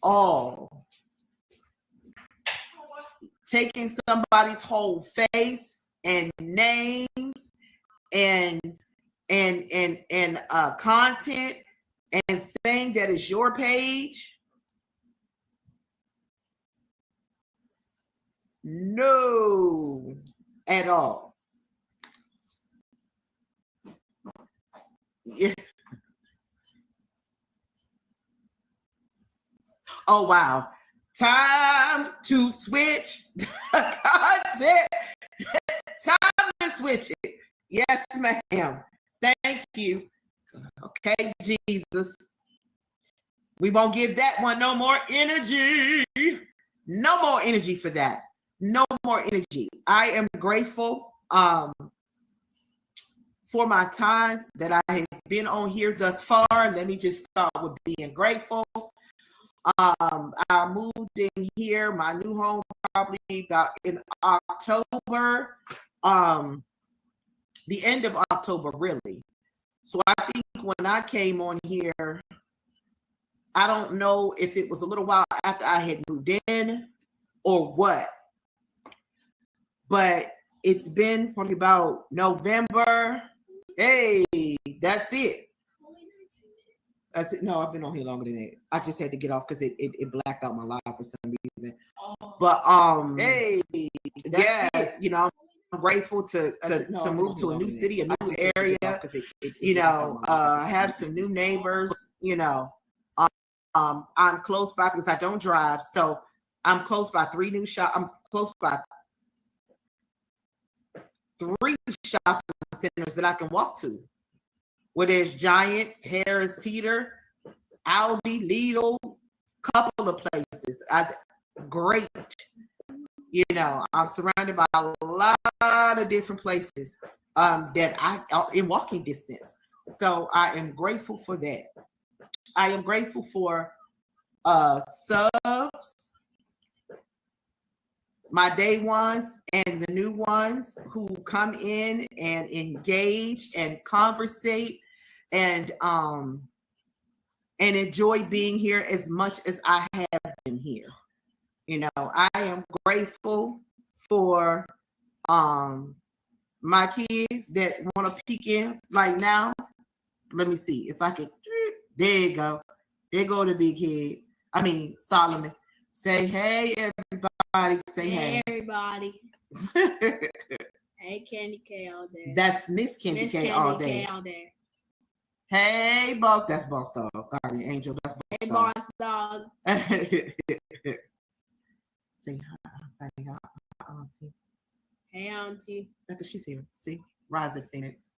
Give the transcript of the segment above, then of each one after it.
all. Taking somebody's whole face and names and content and saying that it's your page. No, at all. Yeah. Oh, wow. Time to switch content. Time to switch it. Yes, ma'am. Thank you. Okay, Jesus. We won't give that one no more energy. No more energy for that. No more energy. I am grateful for my time that I have been on here thus far. Let me just start with being grateful. I moved in here, my new home, probably about in October, the end of October, really. So I think when I came on here, I don't know if it was a little while after I had moved in or what, but it's been probably about November. Hey, that's it. That's it. No, I've been on here longer than that. I just had to get off because it blacked out my live for some reason. But hey, yes, you know, I'm grateful to move to a new city, a new area. You know, have some new neighbors. You know, I'm close by because I don't drive, so I'm close by 3 new shops. I'm close by 3 shopping centers that I can walk to. Where there's Giant, Harris Teeter, Aldi, Lidl, couple of places. Great. You know, I'm surrounded by a lot of different places that I are in walking distance. So I am grateful for that. I am grateful for subs, my day ones and the new ones who come in and engage and conversate and enjoy being here as much as I have been here. You know, I am grateful for my kids that want to peek in right now. Let me see if I can. There you go. There go the big kid. I mean, Solomon. Say hey, everybody. Say hey. Hey, everybody. Hey, Candy K all day. That's Miss Candy K all day. Hey, boss. That's Boss Dog. Guardian Angel. That's Boss Dog. Hey, Boss Dog. Say hi. Say hi, Auntie. Hey, Auntie. Look, she's here. See? Rising Phoenix.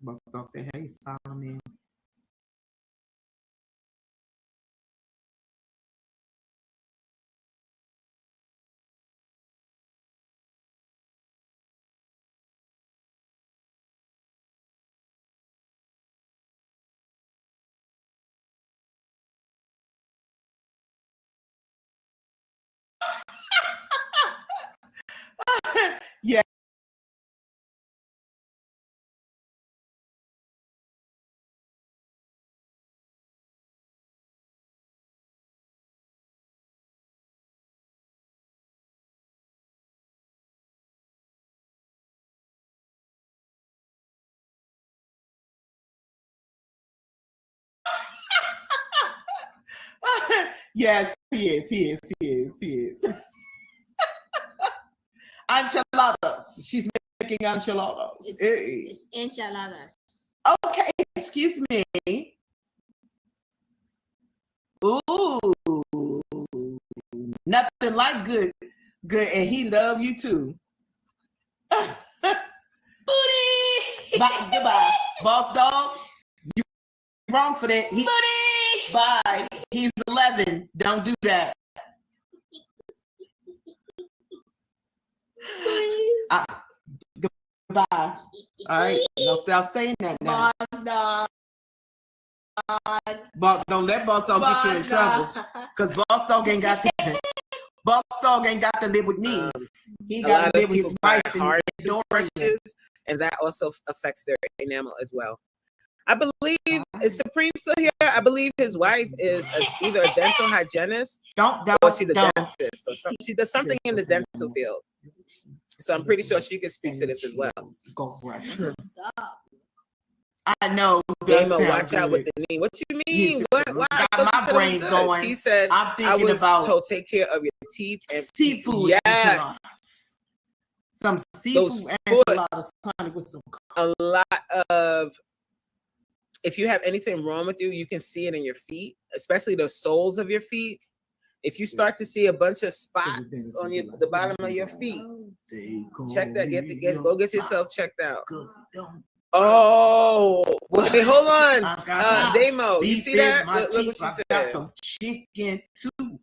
Boss Dog say hey, Solomon. Yeah. Yes, he is. Enchiladas. She's making enchiladas. It's enchiladas. Okay, excuse me. Ooh, nothing like good, and he love you too. Booty. Bye, goodbye, Boss Dog. You wrong for that. Booty. Bye. He's 11. Don't do that. Goodbye. All right. Don't stop saying that now. Boss Dog. Boss, don't let Boss Dog get you in trouble. Because Boss Dog ain't got that. Boss Dog ain't got to live with me. He got to live with his wife and brushes, and that also affects their enamel as well. I believe is Supreme still here. I believe his wife is either a dental hygienist or she's a dentist or something. She does something in the dental field. So I'm pretty sure she can speak to this as well. I know. Damo, watch out with the knee. What you mean? What? Why? Got my brain going. He said, I'm thinking about told take care of your teeth and seafood. Yes. Some seafood enchiladas with some. A lot of. If you have anything wrong with you, you can see it in your feet, especially the soles of your feet. If you start to see a bunch of spots on the bottom of your feet, check that. Go get yourself checked out. Oh, hey, hold on, Damo. You see that? Look what she said. Got some chicken too.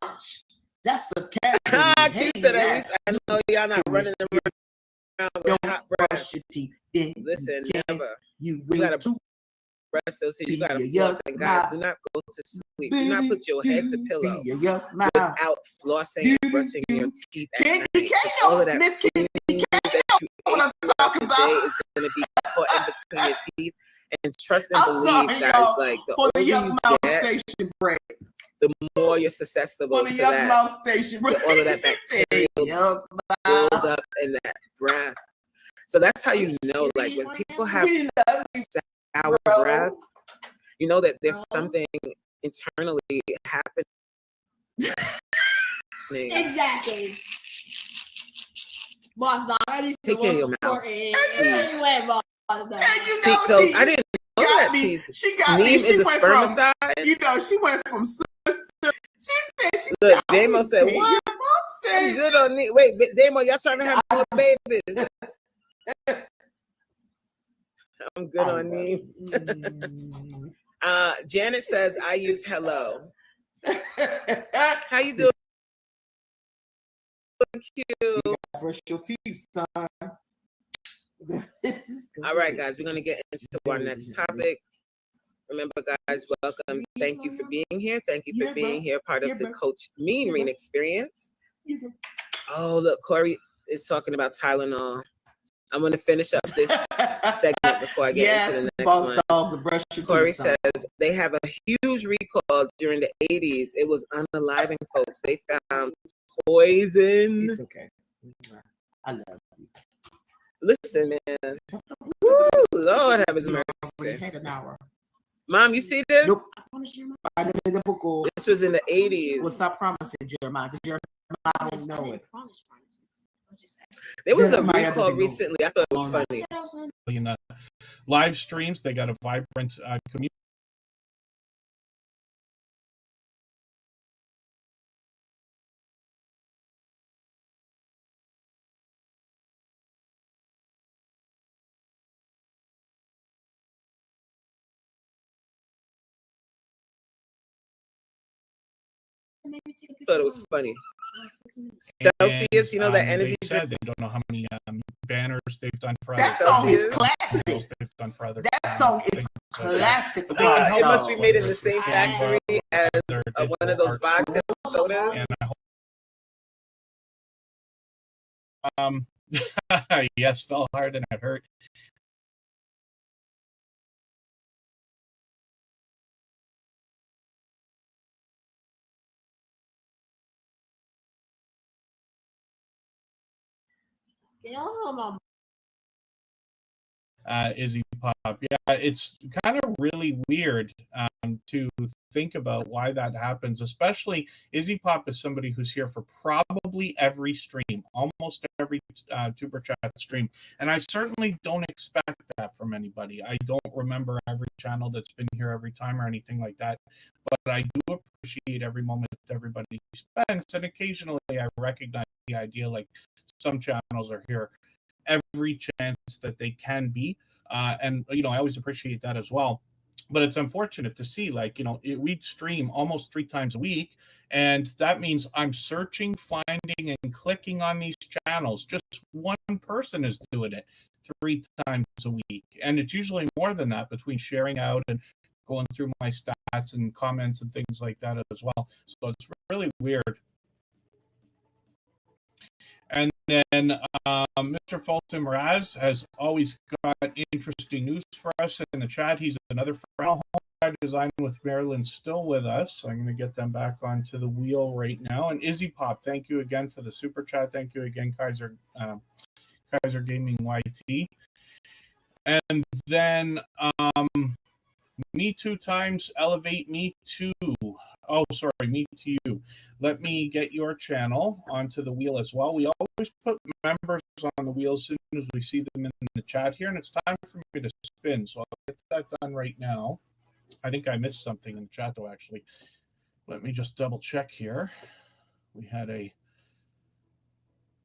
Ouch! That's a cat. Hey, said at least I know y'all not running around with hot breath. Listen, never. You gotta brush those teeth. You gotta floss, and guys, do not go to sleep. Do not put your head to pillow without flossing and brushing your teeth at night. All of that food that you ate what I'm talking about is going to be caught in between your teeth. And trust and believe, guys, like the older you get, station break. The more you're susceptible to that. All of that bacteria builds up in that breath. So that's how you know, like when people have sour breath, you know that there's something internally happening. Exactly. Boss, take care of your mouth. Anyway, boss. And you know, I didn't know that cheese. She got me. She went spermicide. She went from sister. She said Look, Damo said, what? I'm good on knee. Wait, Damo, y'all trying to have more babies. I'm good on knee. Janet says, I use hello. How you doing? Cute. Brush your teeth, son. All right, guys, we're going to get into our next topic. Remember, guys, welcome. Thank you for being here. Thank you for being here, part of the Coach Mean Green experience. Oh, look, Corey is talking about Tylenol. I'm going to finish up this segment before I get into the next one. Corey says they have a huge recall during the 80s. It was unaliving folks. They found poison. It's okay. I love you. Listen, man. Woo, Lord have his mercy. Mom, you see this? Nope. This was in the 80s. Well, stop promising, Jeremiah, because Jeremiah don't know it. There was a recall recently. I thought it was funny. In the live streams, they got a vibrant community. Thought it was funny. Celsius, you know that energy. They said they don't know how many banners they've done for that song is classic. They've done for other that song is classic. It must be made in the same factory as one of those vodka sodas. Yes, fell hard and it hurt. Izzy Pop. Yeah, it's kind of really weird to think about why that happens, especially Izzy Pop is somebody who's here for probably every stream, almost every Tuber Chat stream. And I certainly don't expect that from anybody. I don't remember every channel that's been here every time or anything like that. But I do appreciate every moment that everybody spends. And occasionally I recognize the idea like some channels are here every chance that they can be. And, you know, I always appreciate that as well. But it's unfortunate to see, like, you know, we stream almost 3 times a week. And that means I'm searching, finding, and clicking on these channels. Just one person is doing it 3 times a week. And it's usually more than that between sharing out and going through my stats and comments and things like that as well. So it's really weird. And then Mr. Fulton Raz has always got interesting news for us in the chat. He's another friend. Home Design with Marilyn still with us. So I'm going to get them back onto the wheel right now. And Izzy Pop, thank you again for the super chat. Thank you again, Kaiser Gaming YT. And then Me Too times Elevate Me Too. Oh, sorry, Me To You. Let me get your channel onto the wheel as well. We always put members on the wheel as soon as we see them in the chat here, and it's time for me to spin. So I'll get that done right now. I think I missed something in the chat, though, actually. Let me just double check here. We had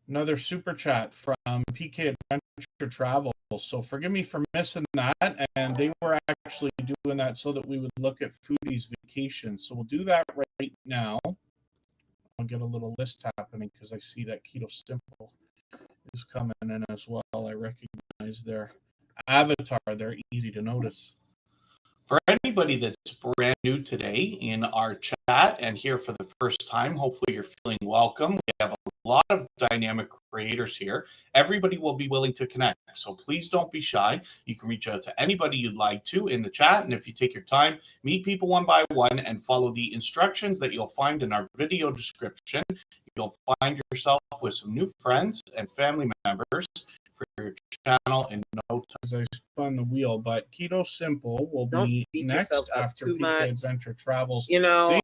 another super chat from PK Adventure Travel. So forgive me for missing that. And they were actually doing that so that we would look at Foodie's vacation. So we'll do that right now. I'll get a little list happening because I see that Keto Simple is coming in as well. I recognize their avatar. They're easy to notice. For anybody that's brand new today in our chat and here for the first time, hopefully you're feeling welcome. We have a lot of dynamic creators here. Everybody will be willing to connect, so please don't be shy. You can reach out to anybody you'd like to in the chat, and if you take your time, meet people one by one and follow the instructions that you'll find in our video description. You'll find yourself with some new friends and family members for your channel in no time. As I spun the wheel, but Keto Simple will be next after PK Adventure Travels. You know,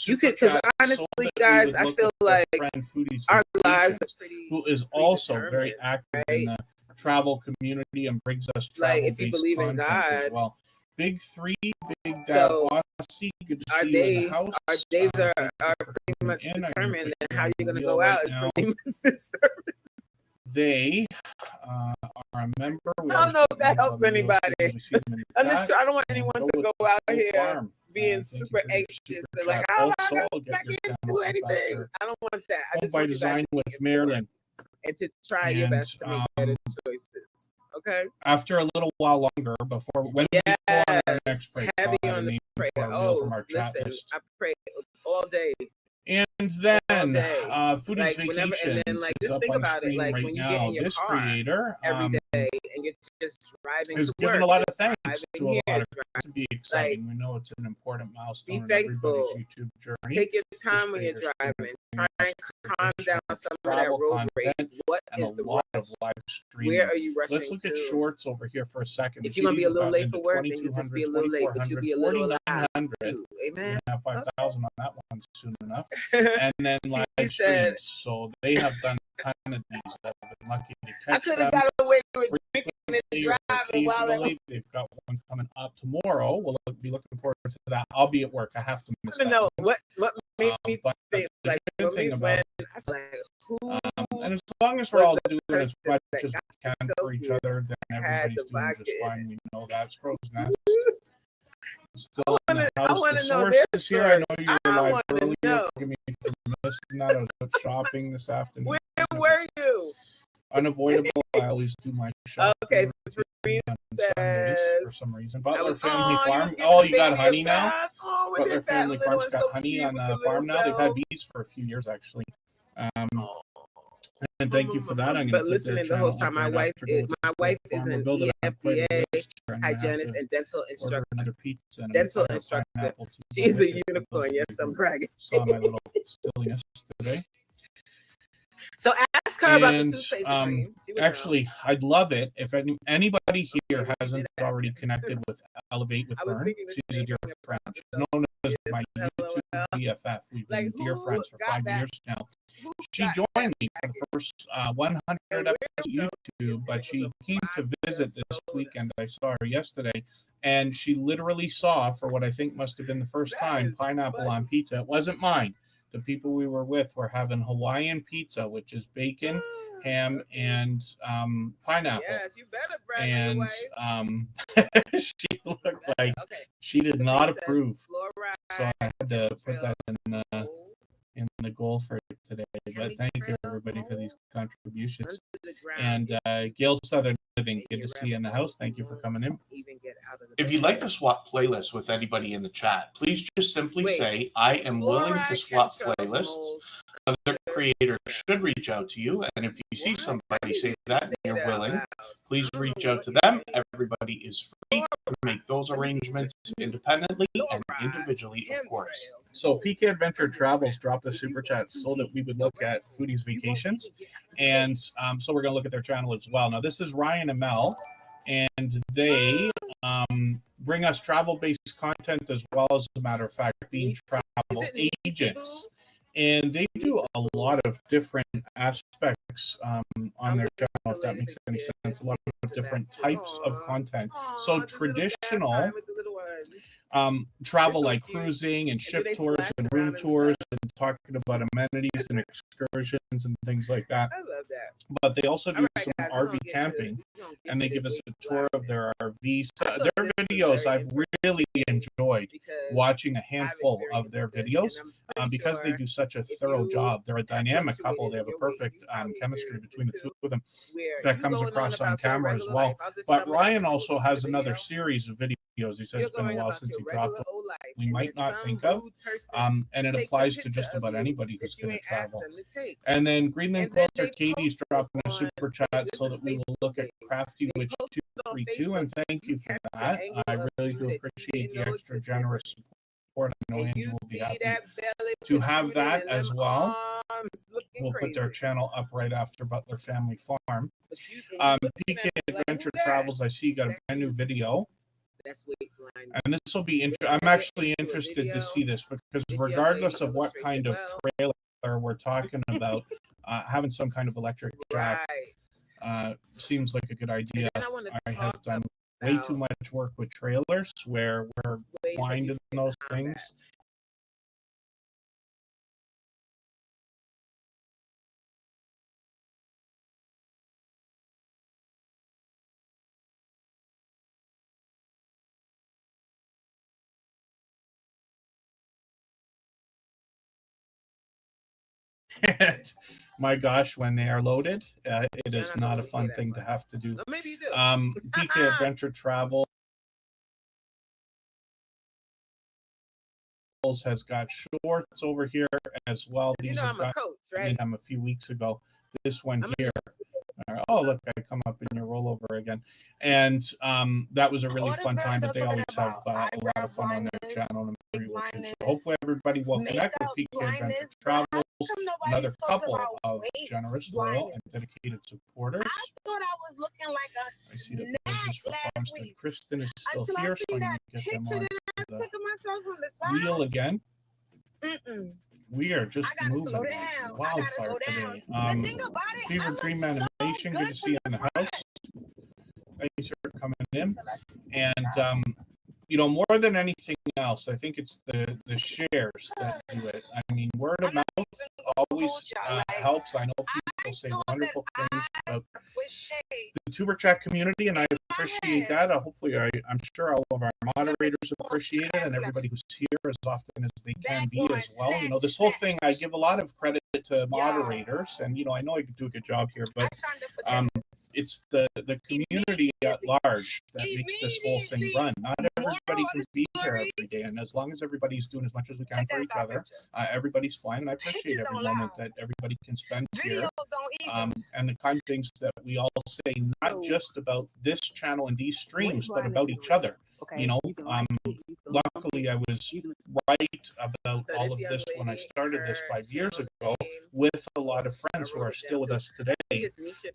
you could, because honestly, so guys, I feel like our lives are pretty. Who is also very active in the travel community and brings us travel if you believe in God as well. Big Three, Big Dad so Bossy, good to see you in the house. Our days are pretty much determined, and how you're going to go out is pretty much determined. They are a member. I don't know if that helps anybody. I don't want anyone to go out here being super anxious and like, I can't do anything. I don't want that. I just want you guys with Marilyn and to try your best to make better choices. Okay. After a little while longer before when we go on our next break, heavy on the prayer. From our chat list. I pray all day. And then Foodie's Vacations just think about it. Like when you get in your car creator every day and you're just driving is to work, given a lot of thanks to a lot of to be exciting. We know it's an important milestone in everybody's YouTube journey. Take your time when you're driving. Try and calm down some of that road rage. What is the of live streaming? Where are you rushing Let's look at shorts over here for a second. If you're gonna be a little late for work, then you just be a little late, but you'll be a little loud too. Amen. 5,000 on that one soon enough. And then live streams. So they have done a ton of these. I've been lucky to catch I could have got away with drinking and driving while they've got one coming up tomorrow. We'll be looking forward to that. I'll be at work. I have to miss that. No, what made me think like the good thing about I was like, and as long as we're all doing as much as we can for each other, then everybody's doing just fine. We know that's Crow's Nest. Still in the house. The sources here. I know you were live earlier. Forgive me for missing that. I was out shopping this afternoon. Where were you? Unavoidable. I always do my shopping. Okay, so for some reason. Butler Family Farm. Oh, you got honey now? Butler Family Farm's got honey on the farm now. They've had bees for a few years, actually. And thank you for that. I'm but listening the whole time, my wife is an EFTA hygienist and dental instructor. Dental instructor. She is a unicorn. Yes, I'm bragging. Saw my little silliness today. So ask her about the toothpaste cream. Actually, I'd love it if anybody here hasn't already connected with Elevate with Fern. She's a dear friend. She's known as my YouTube BFF. We've been dear friends for 5 years now. She joined me for the first 100 episodes of YouTube, but she came to visit this weekend. I saw her yesterday, and she literally saw, for what I think must have been the first time, pineapple on pizza. It wasn't mine. The people we were with were having Hawaiian pizza, which is bacon, ham, and pineapple. Yes, you better brag and she looked like she did not approve. So I had to put that in the goal for today. But thank you, everybody, for these contributions. And Gail Southern Living, good to see you in the house. Thank you for coming in. If you'd like to swap playlists with anybody in the chat, please just simply say, I am willing to swap playlists. Other creators should reach out to you. And if you see somebody say that and you're willing, please reach out to them. Everybody is free to make those arrangements independently and individually, of course. So PK Adventure Travels dropped a super chat so that we would look at Foodie's Vacations. And so we're going to look at their channel as well. Now, this is Ryan and Mel, and they bring us travel-based content as well, as a matter of fact, being travel agents. And they do a lot of different aspects on their channel, if that makes any sense. A lot of different types of content. So traditional travel like cruising and ship tours and room tours and talking about amenities and excursions and things like that. I love that. But they also do some RV camping, and they give us a tour of their RVs. Their videos I've really enjoyed watching a handful of their videos because they do such a thorough job. They're a dynamic couple. They have a perfect chemistry between the two of them that comes across on camera as well. But Ryan also has another series of videos. He says it's been a while since he dropped it. We might not think of, and it applies to just about anybody who's going to travel. And then Greenland Quilter Katie's dropping a super chat so that we will look at Crafty Witch 232, and thank you for that. I really do appreciate the extra generous support. I know Andy will be happy to have that as well. We'll put their channel up right after Butler Family Farm. PK Adventure Travels, I see you got a brand new video. And this will be interesting. I'm actually interested to see this because regardless of what kind of trailer we're talking about, having some kind of electric jack seems like a good idea. I have done way too much work with trailers where we're blind in those things. And my gosh, when they are loaded, it is not a fun thing to have to do. Maybe you do. PK Adventure Travel has got shorts over here as well. These have got them a few weeks ago. This one here. Oh, look, I come up in your rollover again. And that was a really fun time, but they always have a lot of fun on their channel. And so hopefully everybody will connect with PK Adventure Travels, another couple of generous, loyal, and dedicated supporters. I see that Business for Farmstead Kristen is still here, so I need to get them on to the wheel again. We are just moving wildfire today. Fever Dream Animation, good to see you in the house. Thanks for coming in. And you know, more than anything else, I think it's the shares that do it. I mean, word of mouth always helps. I know people say wonderful things about the Tuber Chat community, and I appreciate that. Hopefully, I'm sure all of our moderators appreciate it, and everybody who's here as often as they can be as well. You know, this whole thing, I give a lot of credit to moderators, and you know, I know I do a good job here, but it's the community at large that makes this whole thing run. Not everybody can be here every day, and as long as everybody's doing as much as we can for each other, everybody's fine. And I appreciate every moment that everybody can spend here, and the kind of things that we all say, not just about this channel and these streams, but about each other. You know, luckily I was right about all of this when I started this 5 years ago with a lot of friends who are still with us today.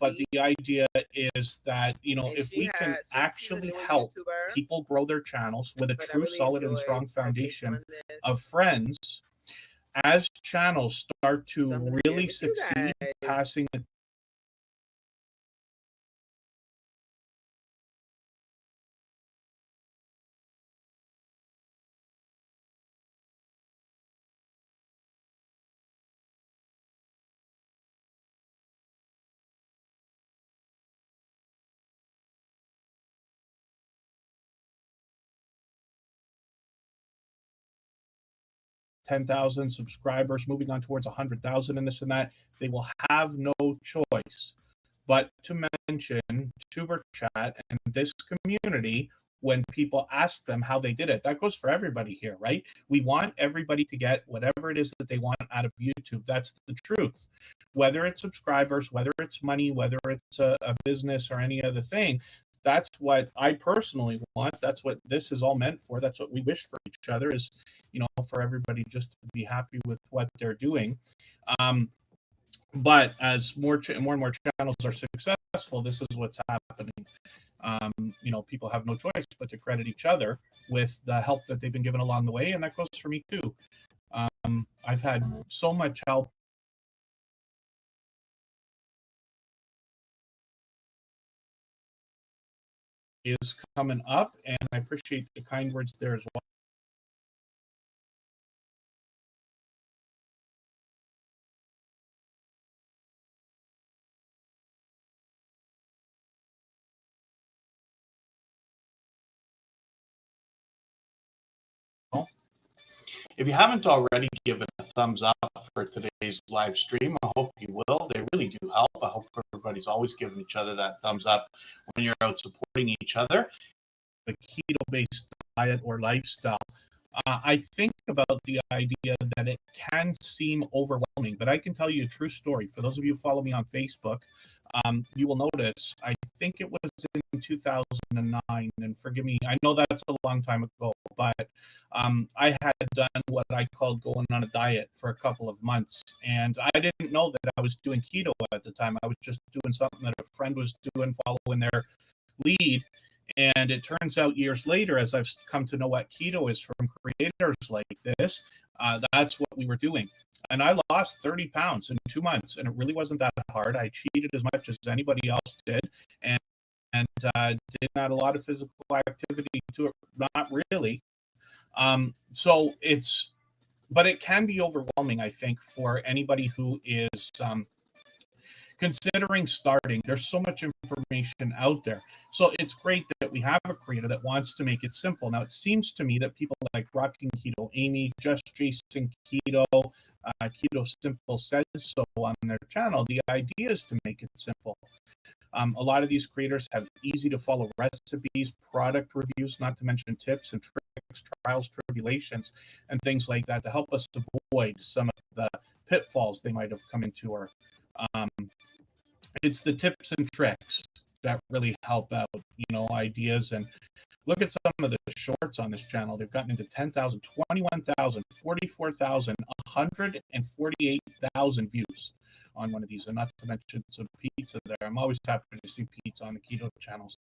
But the idea is that, you know, if we can actually help people grow their channels with a true, solid, and strong foundation of friends, as channels start to really succeed passing the 10,000 subscribers, moving on towards 100,000 and this and that, they will have no choice but to mention Tuber Chat and this community when people ask them how they did it. That goes for everybody here, right? We want everybody to get whatever it is that they want out of YouTube. That's the truth. Whether it's subscribers, whether it's money, whether it's a business or any other thing, that's what I personally want. That's what this is all meant for. That's what we wish for each other, is, you know, for everybody just to be happy with what they're doing. But as more and more channels are successful, this is what's happening. You know, people have no choice but to credit each other with the help that they've been given along the way, and that goes for me too. I've had so much help. Is coming up, and I appreciate the kind words there as well. If you haven't already given a thumbs up for today's live stream, I hope you will. They really do help. I hope everybody's always giving each other that thumbs up when you're out supporting each other. The keto-based diet or lifestyle. I think about the idea that it can seem overwhelming, but I can tell you a true story. For those of you who follow me on Facebook, you will notice, I think it was in 2009, and forgive me, I know that's a long time ago, but I had done what I called going on a diet for a couple of months, and I didn't know that I was doing keto at the time. I was just doing something that a friend was doing, following their lead. And it turns out years later, as I've come to know what keto is from creators like this, that's what we were doing. And I lost 30 pounds in 2 months, and it really wasn't that hard. I cheated as much as anybody else did, and did not a lot of physical activity to it, not really. But it can be overwhelming, I think, for anybody who is considering starting. There's so much information out there. So it's great that we have a creator that wants to make it simple. Now, it seems to me that people like Rocking Keto, Amy, Just Jason Keto, Keto Simple Says So on their channel, the idea is to make it simple. A lot of these creators have easy to follow recipes, product reviews, not to mention tips and tricks, trials, tribulations, and things like that to help us avoid some of the pitfalls they might have come into. Or it's the tips and tricks that really help out, you know, ideas. And look at some of the shorts on this channel. They've gotten into 10,000, 21,000, 44,000, 148,000 views on one of these, and not to mention some pizza there. I'm always happy to see pizza on the keto channels.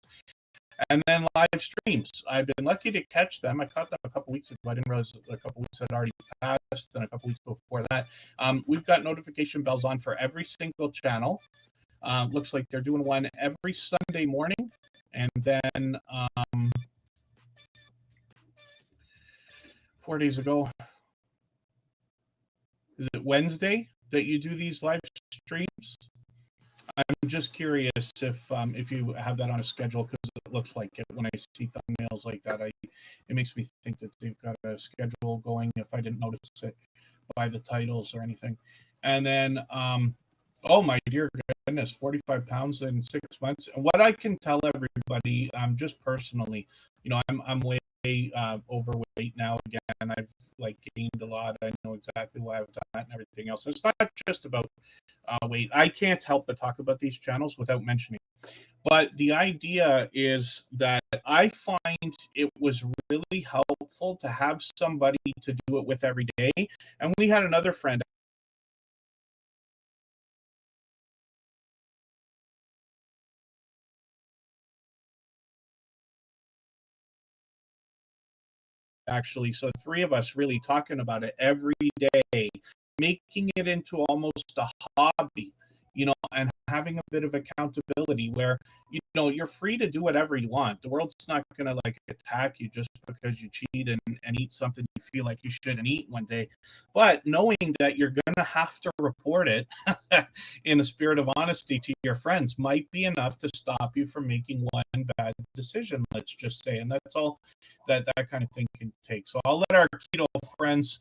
And then live streams. I've been lucky to catch them. I caught them a couple weeks ago. I didn't realize a couple weeks had already passed, and a couple weeks before that. We've got notification bells on for every single channel. Looks like they're doing one every Sunday morning, and then 4 days ago, is it Wednesday that you do these live streams? I'm just curious if you have that on a schedule, because it looks like it when I see thumbnails like that. It makes me think that they've got a schedule going, if I didn't notice it by the titles or anything. And then oh my dear goodness, 45 pounds in 6 months. And what I can tell everybody, just personally, you know, I'm way overweight now again. I've like gained a lot. I know exactly why I've done that and everything else. It's not just about weight. I can't help but talk about these channels without mentioning. But the idea is that I find it was really helpful to have somebody to do it with every day. And we had another friend actually. So the three of us really talking about it every day, making it into almost a hobby, you know, and having a bit of accountability where, you know, you're free to do whatever you want. The world's not going to like attack you just because you cheat and eat something you feel like you shouldn't eat one day. But knowing that you're going to have to report it in a spirit of honesty to your friends might be enough to stop you from making one bad decision, let's just say. And that's all that kind of thing can take. So I'll let our keto friends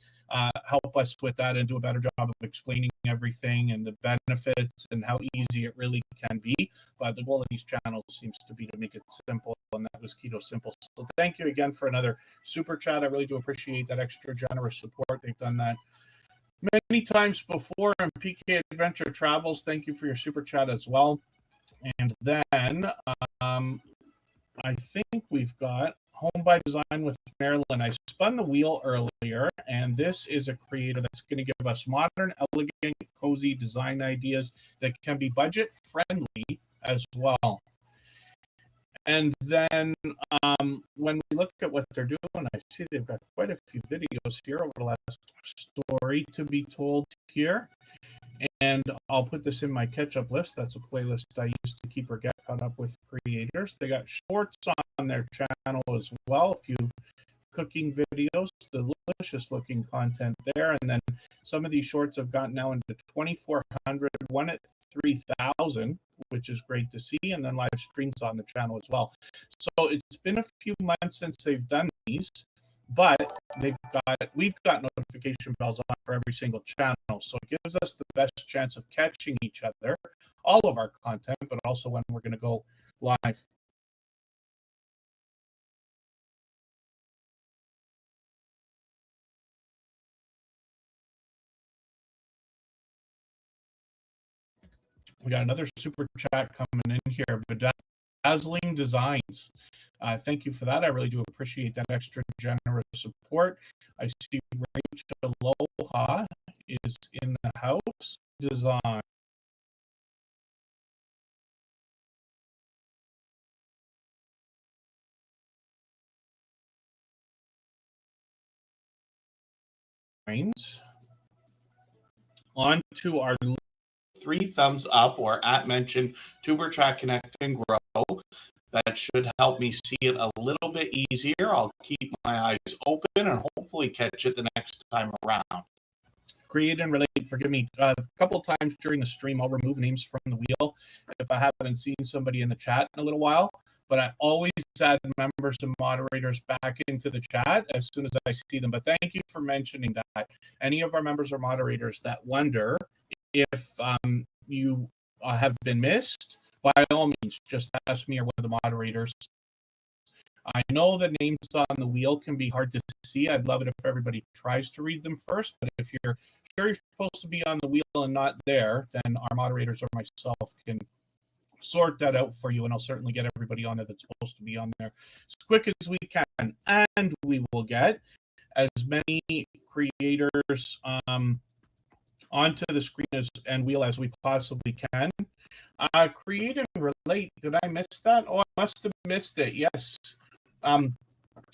help us with that and do a better job of explaining everything and the benefits and how easy it really can be. But the goal of these channels seems to be to make it simple, and that was Keto Simple. So thank you again for another super chat. I really do appreciate that extra generous support. They've done that many times before. And PK Adventure Travels, thank you for your super chat as well. And then I think we've got Home by Design with Marilyn. I spun the wheel earlier, and this is a creator that's going to give us modern, elegant, cozy design ideas that can be budget friendly as well. And then when we look at what they're doing, I see they've got quite a few videos here over the last story to be told here. And I'll put this in my catch-up list. That's a playlist I use to keep or get caught up with creators. They got shorts on their channel as well, a few cooking videos, delicious looking content there. And then some of these shorts have gotten now into 2,400, one at 3,000, which is great to see. And then live streams on the channel as well. So it's been a few months since they've done these, but we've got notification bells on for every single channel. So it gives us the best chance of catching each other, all of our content, but also when we're going to go live. We got another super chat coming in here. Bedazzling Designs. Thank you for that. I really do appreciate that extra generous support. I see Rachel Aloha is in the house. Design. On to our 3 thumbs up or at mention Tuber Track Connect and Grow. That should help me see it a little bit easier. I'll keep my eyes open and hopefully catch it the next time around. Create and relate, forgive me, a couple of times during the stream, I'll remove names from the wheel if I haven't seen somebody in the chat in a little while. But I always add members and moderators back into the chat as soon as I see them. But thank you for mentioning that. Any of our members or moderators that wonder if you have been missed, by all means, just ask me or one of the moderators. I know the names on the wheel can be hard to see. I'd love it if everybody tries to read them first. But if you're sure you're supposed to be on the wheel and not there, then our moderators or myself can sort that out for you. And I'll certainly get everybody on there that's supposed to be on there as quick as we can. And we will get as many creators onto the screen and wheel as we possibly can. Create and relate. Did I miss that? Oh, I must have missed it. Yes.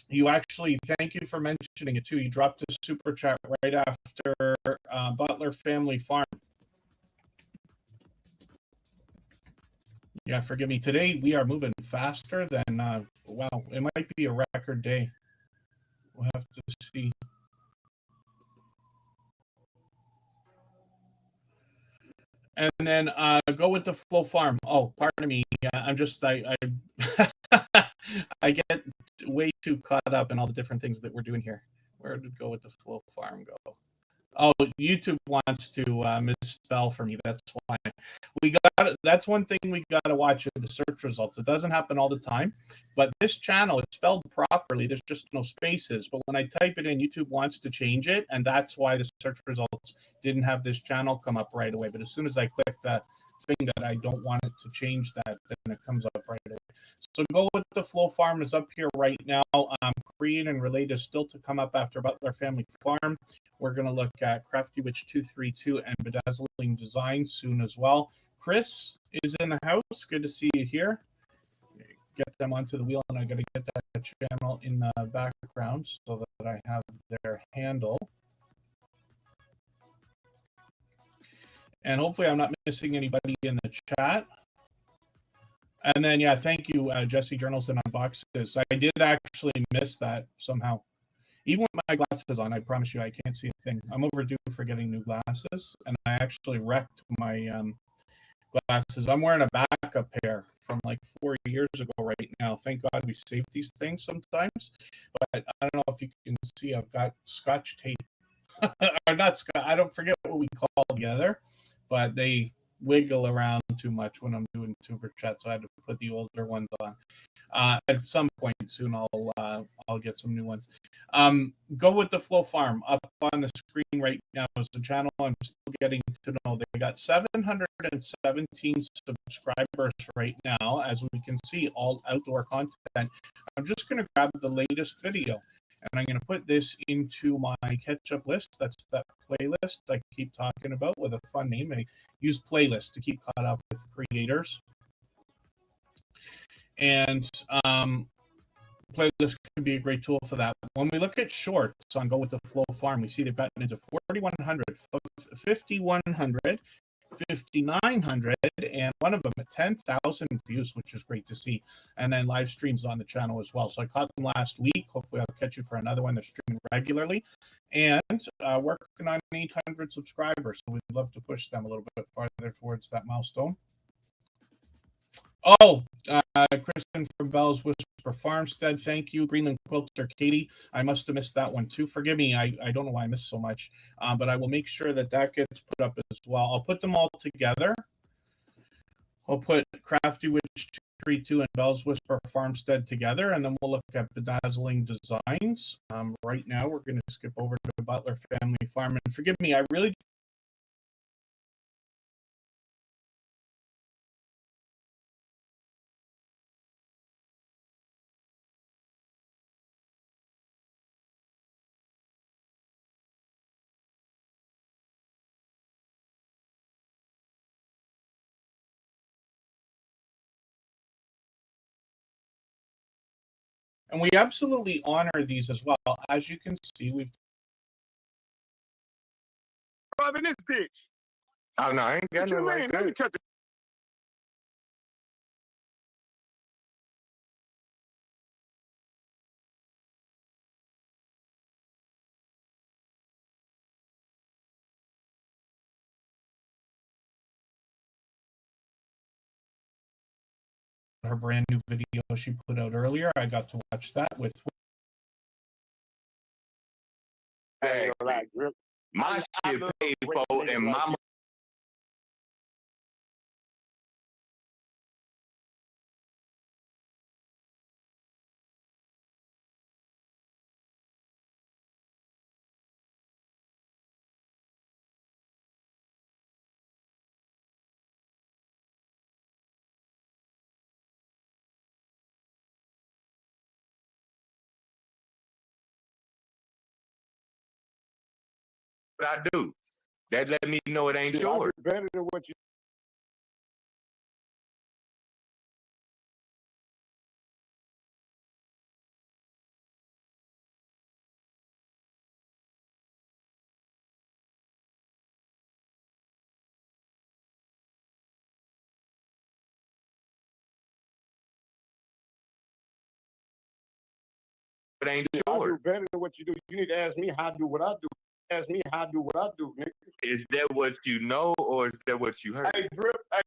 You actually, thank you for mentioning it too. You dropped a super chat right after Butler Family Farm. Yeah, forgive me. Today we are moving faster than, wow, it might be a record day. We'll have to see. And then go with the Flow Farm. Oh, pardon me. I'm just, I get way too caught up in all the different things that we're doing here. Where did Go with the Flow Farm go? Oh, YouTube wants to misspell for me. That's why that's one thing we got to watch in the search results. It doesn't happen all the time, but this channel, it's spelled properly. There's just no spaces. But when I type it in, YouTube wants to change it, and that's why the search results didn't have this channel come up right away. But as soon as I click the thing that I don't want it to change that, then it comes up right away. So Go with the Flow Farm is up here right now. Create and Relate is still to come up after Butler Family Farm. We're going to look at Crafty Witch 232 and Bedazzling Design soon as well. Chris is in the house. Good to see you here. Get them onto the wheel, and I got to get that channel in the background so that I have their handle. And hopefully I'm not missing anybody in the chat. And then, yeah, thank you, Jesse Journals and Unboxes. I did actually miss that somehow. Even with my glasses on, I promise you I can't see a thing. I'm overdue for getting new glasses, and I actually wrecked my glasses. I'm wearing a backup pair from like 4 years ago right now. Thank God we save these things sometimes. But I don't know if you can see, I've got Scotch tape or not Scott. I don't forget what we call together, but they wiggle around too much when I'm doing super chat, so I had to put the older ones on. At some point soon, I'll get some new ones. Go with the Flow Farm. Up on the screen right now is the channel. I'm still getting to know. They got 717 subscribers right now, as we can see, all outdoor content. I'm just going to grab the latest video, and I'm going to put this into my catch-up list. That's that playlist I keep talking about with a fun name. I use playlist to keep caught up with creators. And playlist can be a great tool for that. When we look at shorts on Go with the Flow Farm, we see they've gotten into 4,100, 5,100, 5,900, and one of them at 10,000 views, which is great to see. And then live streams on the channel as well. So I caught them last week. Hopefully I'll catch you for another one. They're streaming regularly and working on 800 subscribers. So we'd love to push them a little bit farther towards that milestone. Oh, Kristen from Bell's Whisper Farmstead, thank you. Greenland Quilter Katie, I must have missed that one too. Forgive me, I don't know why I missed so much, but I will make sure that gets put up as well. I'll put them all together. I'll put Crafty Witch 232 and Bell's Whisper Farmstead together, and then we'll look at Bedazzling Designs. Right now, we're going to skip over to Butler Family Farm, and forgive me, I really and we absolutely honor these as well. As you can see, we've Robbing this bitch. Oh no, I ain't got nothing like Let me that. cut the her brand new video she put out earlier. I got to watch that with. Hey, like, My shit paid for and my what I do. That let me know it ain't yours. better than what you. It ain't I yours. do better than what you do. You need to ask me how I do what I do. Ask me how I do what I do, nigga. Is that what you know or is that what you heard? Hey, Drip, I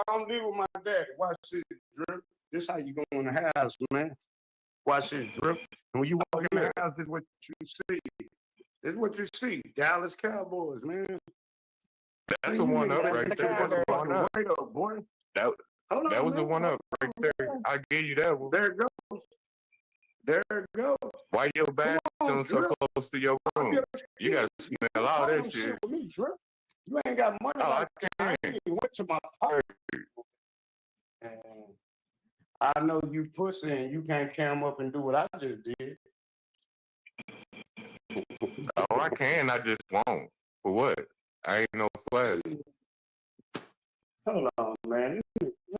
don't live with my daddy. Watch this, Drip. This how you go in the house, man. Watch this, Drip. And when you walk in the house, this is what you see. This is what you see. Dallas Cowboys, man. That's a one up right there. That's a one up. Right up, boy. That Hold was a one up right there. I gave you that one. There it goes. There it goes. Why your bathroom so close to your room? You gotta smell all that shit. With me, Drip. You ain't got money. Oh, like I that. I ain't even went to my party. And I know you pussy and you can't come up and do what I just did. Oh, I can. I just won't. For what? I ain't no flash. Hold on, man.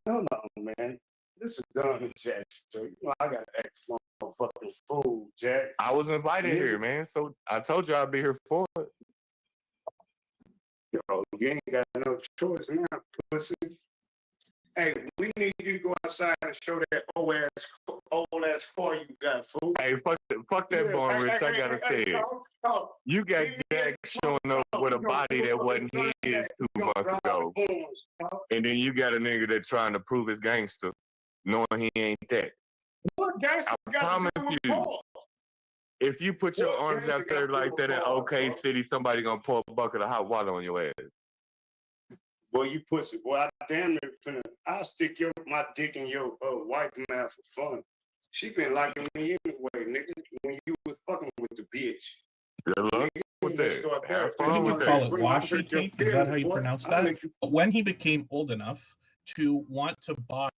Hold on, man. This is done, Jack. So, you know, I got to act motherfucking fool, Jack. I was invited here, man. So I told you I'd be here for it. Yo, you ain't got no choice now, pussy. Hey, we need you to go outside and show that old ass car you got, fool. Hey, fuck that born Rich. I gotta say it. You got Jack showing up with a body that wasn't his 2 months ago. And then you got a nigga that trying to prove his gangster, knowing he ain't that. What gangster I promise you, If you put your arms out there like that in OK City, somebody gonna pour a bucket of hot water on your ass. Boy, you pussy. Boy, I damn near finna. I'll stick my dick in your wife mouth for fun. She been liking me anyway, nigga, when you was fucking with the bitch. Good luck with that. Have fun What did you with call that. it? Washi tape? Is that how you pronounce that? When he became old enough to want to buy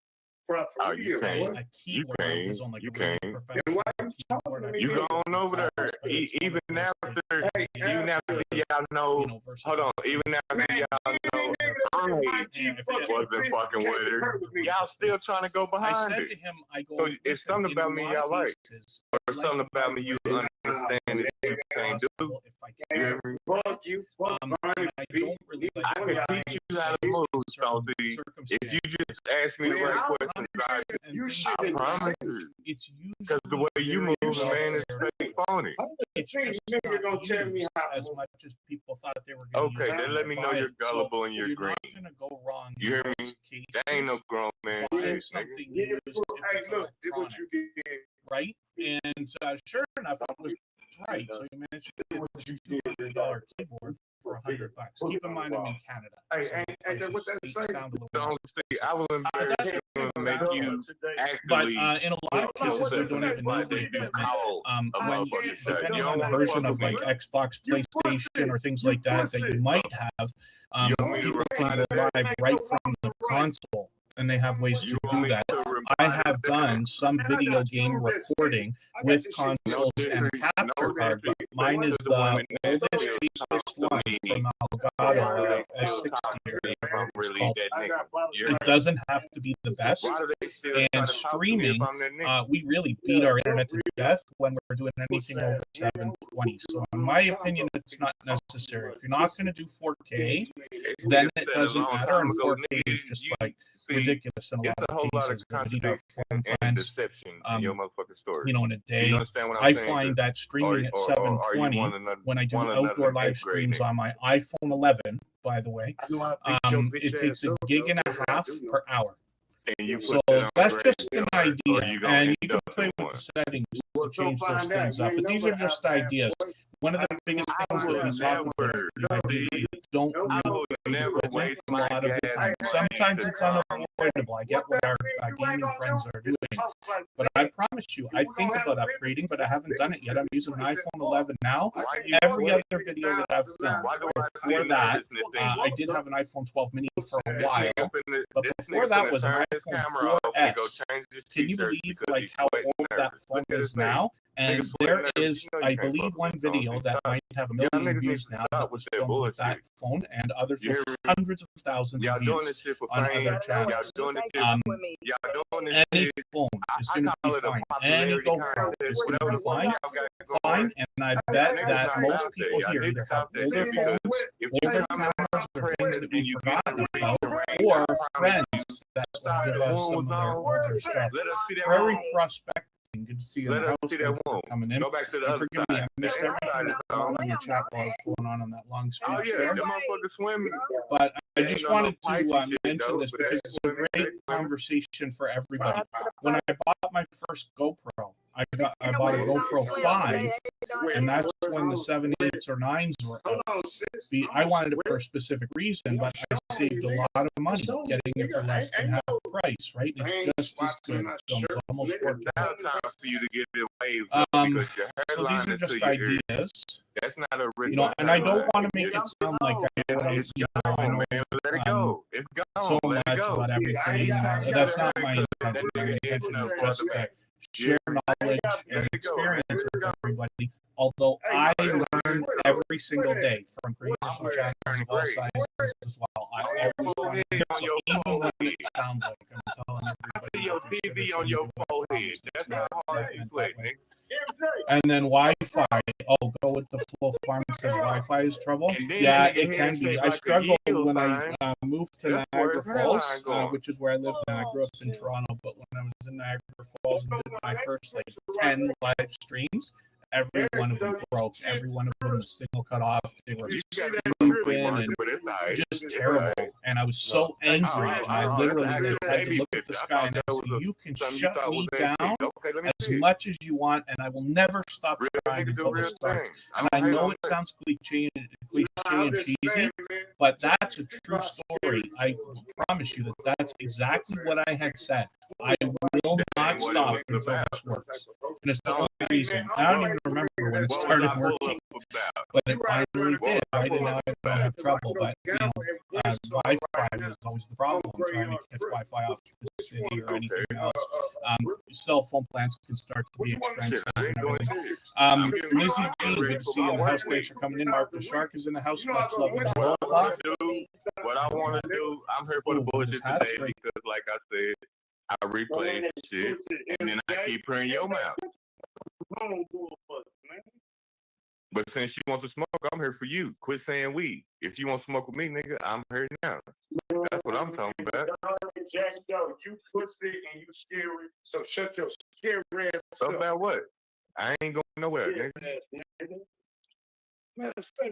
Oh, you can't. a keyboard of his own, like You a really can't. professional keyboard, I You forget going what over it there, calls, but it's one even of those after, things, even after y'all know, you know, versus hold on, even after y'all know, I wasn't fucking with her. Y'all still trying to go I behind said it. to him, I go, So it's "Listen, something in about a me lot y'all of like, cases, or I'd like something to about buy me you it understand that you can't do. possible if I can. You hear me? And I don't really like I can buying teach you how to things move, in certain Salty. If you circumstances. just ask me the right questions, I promise you. It's usually Because the way you move, very man, is rare. fake phony. It's just not used as much as people thought they were going to Okay, use then it let to me buy know you're it. So gullible and you're you're green. not going to go wrong. You hear in me? most cases. That ain't no grown man Buying shit, nigga. something used if it's electronic, right? And sure enough, it was right. So you mentioned the $200 keyboard for $100. Keep in mind, I'm in Canada. So what's that prices say? sound a little Don't see, I will embarrass that's you and make exactly you But actually in a lot of cases, we don't even need the equipment. When depending on the version of like Xbox, PlayStation, or things like that that you might have, people can derive right from the console, and they have ways to do that. I have done some video game recording with consoles and capture card, but mine is the oldest, cheapest one from Elgato, S60. It's called. It doesn't have to be the best. And streaming, we really beat our internet to death when we're doing anything over 720. So in my opinion, it's not necessary. If you're not going to do 4K, then it doesn't matter, and 4K is just like ridiculous in a lot of cases. We need our phone plans, you know, in a day. I find that streaming at 720 when I do outdoor live streams on my iPhone 11, by the way, it takes a gig and a half per hour. So that's just an idea, and you can play with the settings to change those things up. But these are just ideas. One of the biggest things that we talk about is the idea that you don't need equipment a lot of the time. Sometimes it's unavoidable. I get what our gaming friends are doing, but I promise you, I think about upgrading, but I haven't done it yet. I'm using an iPhone 11 now. Every other video that I've filmed before that, I did have an iPhone 12 mini for a while, but before that was an iPhone 4S. Can you believe like how old that phone is now? And there is, I believe, one video that might have 1 million views now that was filmed with that phone, and others with hundreds of thousands of views on other channels. Any phone is going to be fine. Any GoPro is going to be fine. And I bet that most people here either have older phones, older cameras, or things that we've forgotten about, or friends that give us some of their older stuff. Very prospective. Good to see you in the house. Thank you for coming in. And forgive me, I missed everything that was going on in the chat while I was going on that long speech there. But I just wanted to mention this because it's a great conversation for everybody. When I bought my first GoPro, I bought a GoPro 5, and that's when the 7, 8s, or 9s were out. I wanted it for a specific reason, but I saved a lot of money getting it for less than half price, right? It's just as good. It's almost 4K. So these are just ideas. That's not a you know, and I don't want to make it sound like I know so much about everything. That's not my intention. My intention is just to share knowledge and experience with everybody. Although I learn every single day from creation channels of all sizes as well. I always learn, so even when it sounds like I'm telling everybody your TV on your forehead. That's not hard to play, nigga. And then Wi-Fi. Oh, go with the full farm says Wi-Fi is trouble. Yeah, it can be. I struggled when I moved to Niagara Falls, which is where I live now. I grew up in Toronto, but when I was in Niagara Falls and did my first like 10 live streams, every one of them broke. Every one of them, the signal cut off. They were You got that looping market, and but it's all right. just It's terrible. all right. And I was so angry. And I literally had to look at the sky and I said, you can shut me down as much as you want, and I will never stop trying until this starts. And I know it sounds cliche and cheesy, but that's a true story. I promise you that that's exactly what I had said. I will not stop until this works. And it's the only reason. I don't even remember when it started working, but it finally did. Right? And now I don't have trouble. But, Wi-Fi is always the problem. I'm trying to catch Wi-Fi off the city or anything else. Cell phone plans can start to be expensive and everything. Lizzie G, good to see you in the house. Thanks for coming in. Mark the Shark is in the house. Much love and roll off. What I want to do, I'm here for the bullshit today because, like I said, I replay shit and then I keep hearing your mouth. But since you want to smoke, I'm here for you. Quit saying we. If you want to smoke with me, nigga, I'm here now. That's what I'm talking about. You pussy and you scary. So shut your scary ass up. About what? I ain't going nowhere, nigga.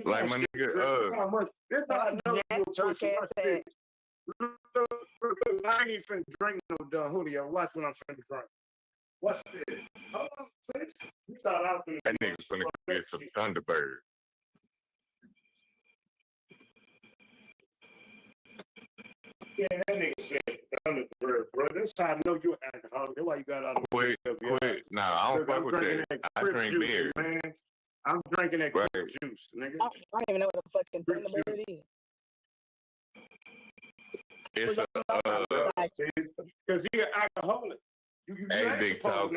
Like my nigga, this how I know you pussy. I ain't even finna drink no Don Julio. Watch what I'm finna drink. Watch this. Hold on, sis. You thought I was finna that nigga's finna get some Thunderbird. Yeah, that nigga said Thunderbird, bro. This how I know you're alcoholic. That's why you got all the Quit. Nah, I don't fuck with that. I drink beer. Man. I'm drinking that grape juice, nigga. I don't even know what the fucking Thunderbird is. It's because you're alcoholic. Hey, big talk.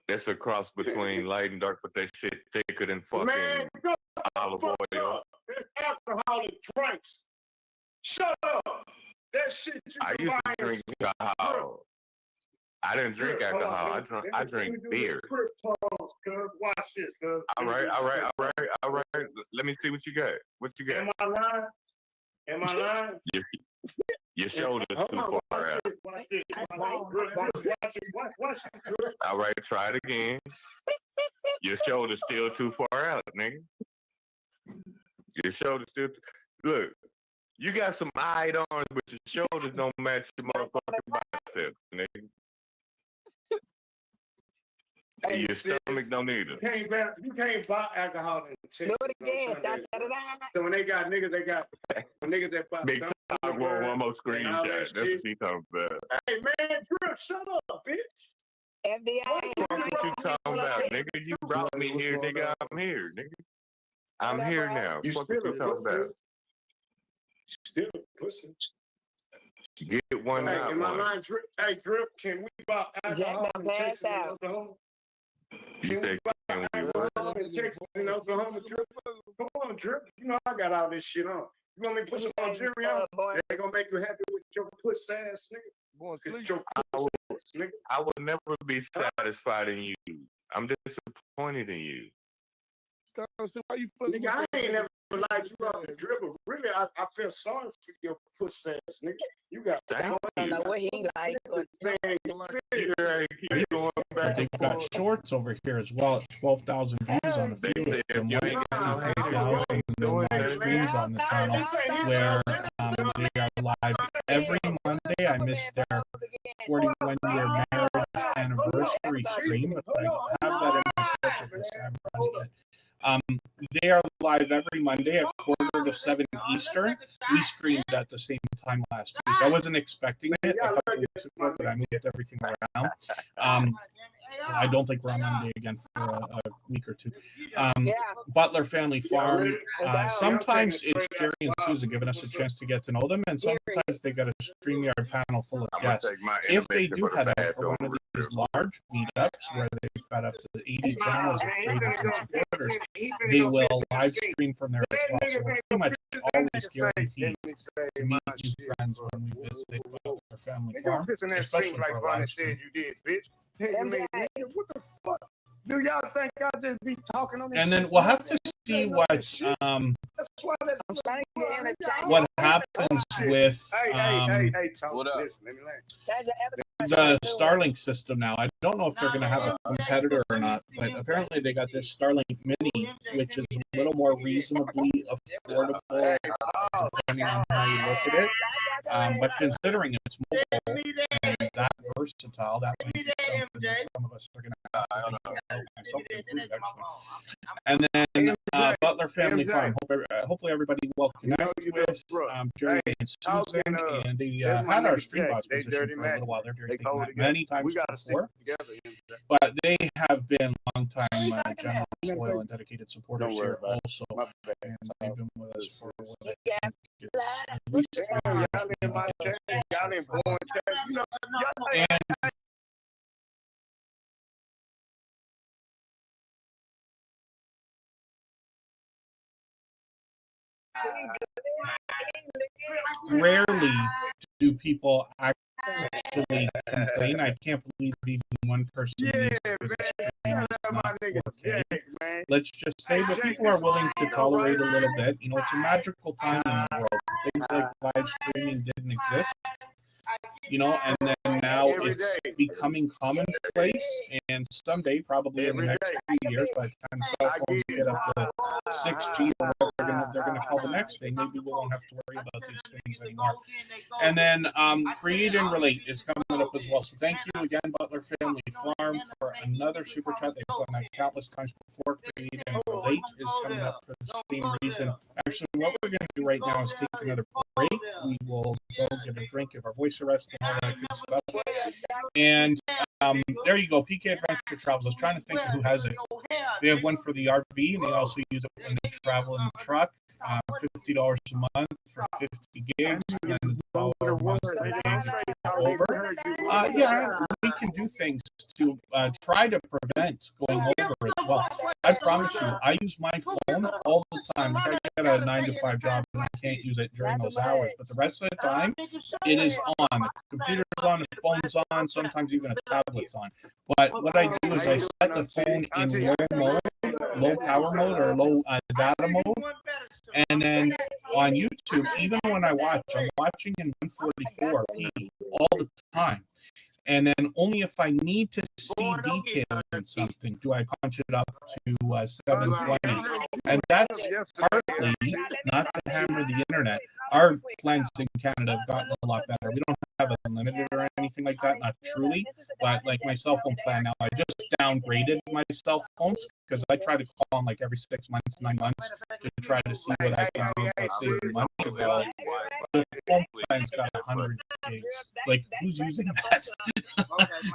It's a cross between light and dark, but that shit thicker than fucking olive oil. It's alcoholic drinks. Shut up. That shit I used to drink alcohol. I didn't drink alcohol. I drink beer. Watch this, All right. Let me see what you got. What you got? Am I lying? Am I lying? Your shoulder's too far out. All right, try it again. Your shoulder's still too far out, nigga. Your shoulder's still. Look, you got some eyed arms, but your shoulders don't match your motherfucking biceps, nigga. Hey, your stomach don't either. You can't buy alcohol in Texas. Do it again. So when they got niggas, niggas that buy. Big Talk want one more screenshot. That's what he talking about. Hey man, Drew, shut up, bitch. FBI. What you talking about, nigga? You brought me here, nigga. I'm here, nigga. I'm here now. You Fuck what you talking about? Still pussy. Get one out. Am I lying, Drip? Hey, Drip, can we buy alcohol in Texas and Oklahoma? You say, can we what? In Texas and Oklahoma, Drip? Come on, Drip. You know I got all this shit on. You want me to put some on jury on? They gonna make you happy with your pussy ass, nigga. I will never be satisfied in you. I'm disappointed in you. Why you nigga, I ain't never liked you out the dribble. Really, I feel sorry for your pussy ass, nigga. You got. I don't know what he like. They've got shorts over here as well. 12,000 views on a few of them. 54,000 live streams on the channel where they are live every Monday. I missed their 41-year marriage anniversary stream, but I have that in my picture because I haven't run it yet. They are live every Monday at 6:45 Eastern. We streamed at the same time last week. I wasn't expecting it a couple of weeks ago, but I moved everything around. I don't think we're on Monday again for a week or two. Butler Family Farm. Sometimes it's Jerry and Susan giving us a chance to get to know them, and sometimes they got a StreamYard panel full of guests. If they do head out for one of these large meetups where they've got up to 80 channels of creators and supporters, they will live stream from there as well. So we're pretty much always guaranteed to meet new friends when we visit Butler Family Farm, especially for a live stream. Hey, man, what the fuck? Do y'all think I just be talking on this? And then we'll have to see what I'm trying to get in the chat. what happens with what up? Listen, let me Change your avatar. the Starlink system now. I don't know if they're going to have a competitor or not, but apparently they got this Starlink Mini, which is a little more reasonably affordable, depending on how you look at it. But considering it's mobile and that versatile, that might be something that some of us are going to have to think about, myself included, actually. And then Butler Family Farm. Hopefully everybody will connect with Jerry and Susan, and they had our stream boss position for a little while. They're taking that many times before, but they have been longtime generous, loyal, and dedicated supporters here also, and they've been with us for what I think is at least 3 years. And rarely do people actually complain. I can't believe even one person needs to stream is not 4K. Let's just say, but people are willing to tolerate a little bit. You know, it's a magical time in the world. Things like live streaming didn't exist. You know, and then now it's becoming commonplace, and someday, probably in the next few years, by the time cell phones get up to 6G or whatever they're gonna call the next thing, maybe we won't have to worry about these things anymore. And then Create and Relate is coming up as well. So thank you again, Butler Family Farm, for another super chat. They've done that countless times before. Create and Relate is coming up for the same reason. Actually, what we're gonna do right now is take another break. We will go get a drink, give our voice a rest, and all that good stuff. And there you go, PK Adventure Travels. I was trying to think of who has it. They have one for the RV, and they also use it when they travel in the truck. $50 a month for 50 gigs, and then $1 a month for gigs over. Yeah, we can do things to try to prevent going over as well. I promise you, I use my phone all the time. Like I get a 9 to 5 job and I can't use it during those hours, but the rest of the time, it is on. The computer's on, the phone's on, sometimes even a tablet's on. But what I do is I set the phone in low power mode or low data mode. And then on YouTube, even when I watch, I'm watching in 144p all the time. And then only if I need to see detail in something do I punch it up to 720. And that's partly not to hammer the internet. Our plans in Canada have gotten a lot better. We don't have unlimited or anything like that, not truly. But like my cell phone plan now, I just downgraded my cell phones because I try to call them like every 6 months, 9 months to try to see what I can do about saving money to go. The phone plan's got 100 gigs. Like, who's using that?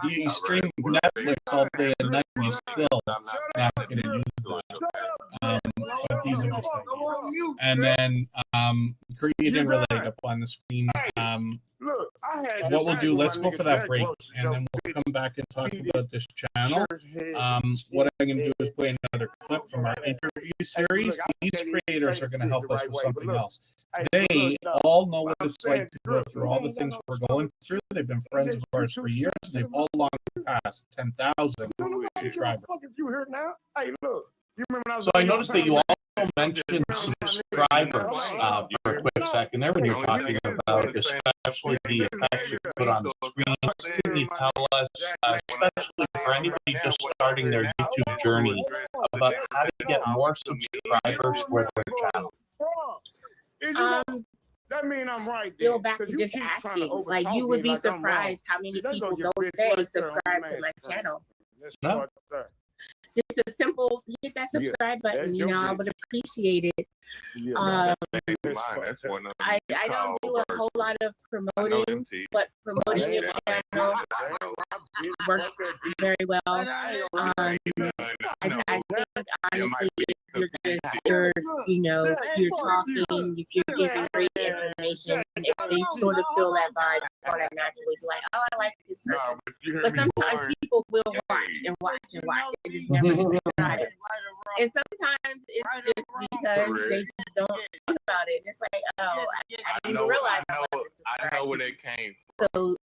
You stream Netflix all day and night, and you still not going to use that. But these are just ideas. And then Create and Relate up on the screen. What we'll do, let's go for that break, and then we'll come back and talk about this channel. What I'm going to do is play another clip from our interview series. These creators are going to help us with something else. They all know what it's like to go through all the things we're going through. They've been friends of ours for years. They've all long past 10,000 subscribers. So I noticed that you also mentioned subscribers for a quick second there when you're talking about especially the effects you put on the screen. Can you tell us, especially for anybody just starting their YouTube journey, about how to get more subscribers for their channel? That mean I'm right. Still back to just asking. Like, you would be surprised how many people don't say subscribe to my channel. No. Just a simple hit that subscribe button. You know, I would appreciate it. I don't do a whole lot of promoting, but promoting your channel works very well. I think honestly, you're talking, if you're giving great information, if they sort of feel that vibe, they're naturally be like, oh, I like this person. But sometimes people will watch and just never subscribe. And sometimes it's just because they just don't think about it. It's like, oh, I didn't realize I wasn't subscribed. I know where they came from. So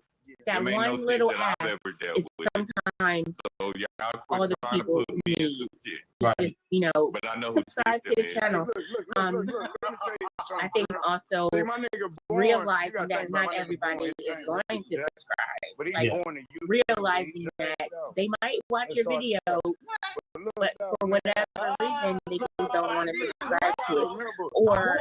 that Them ain't no one shit little that I've ask ever dealt is with. sometimes So y'all quit all the trying to people put me in need. some shit. Right. Just, you know, But I know who subscribe to the system is. channel. Look, Um, let me tell you something. I think also See, my nigga born, you realizing gotta that think about not my nigga everybody born, is he going ain't to rich, subscribe. but he Like, born in YouTube. realizing that they might watch your video, but for whatever reason, they just don't want to subscribe to it. Or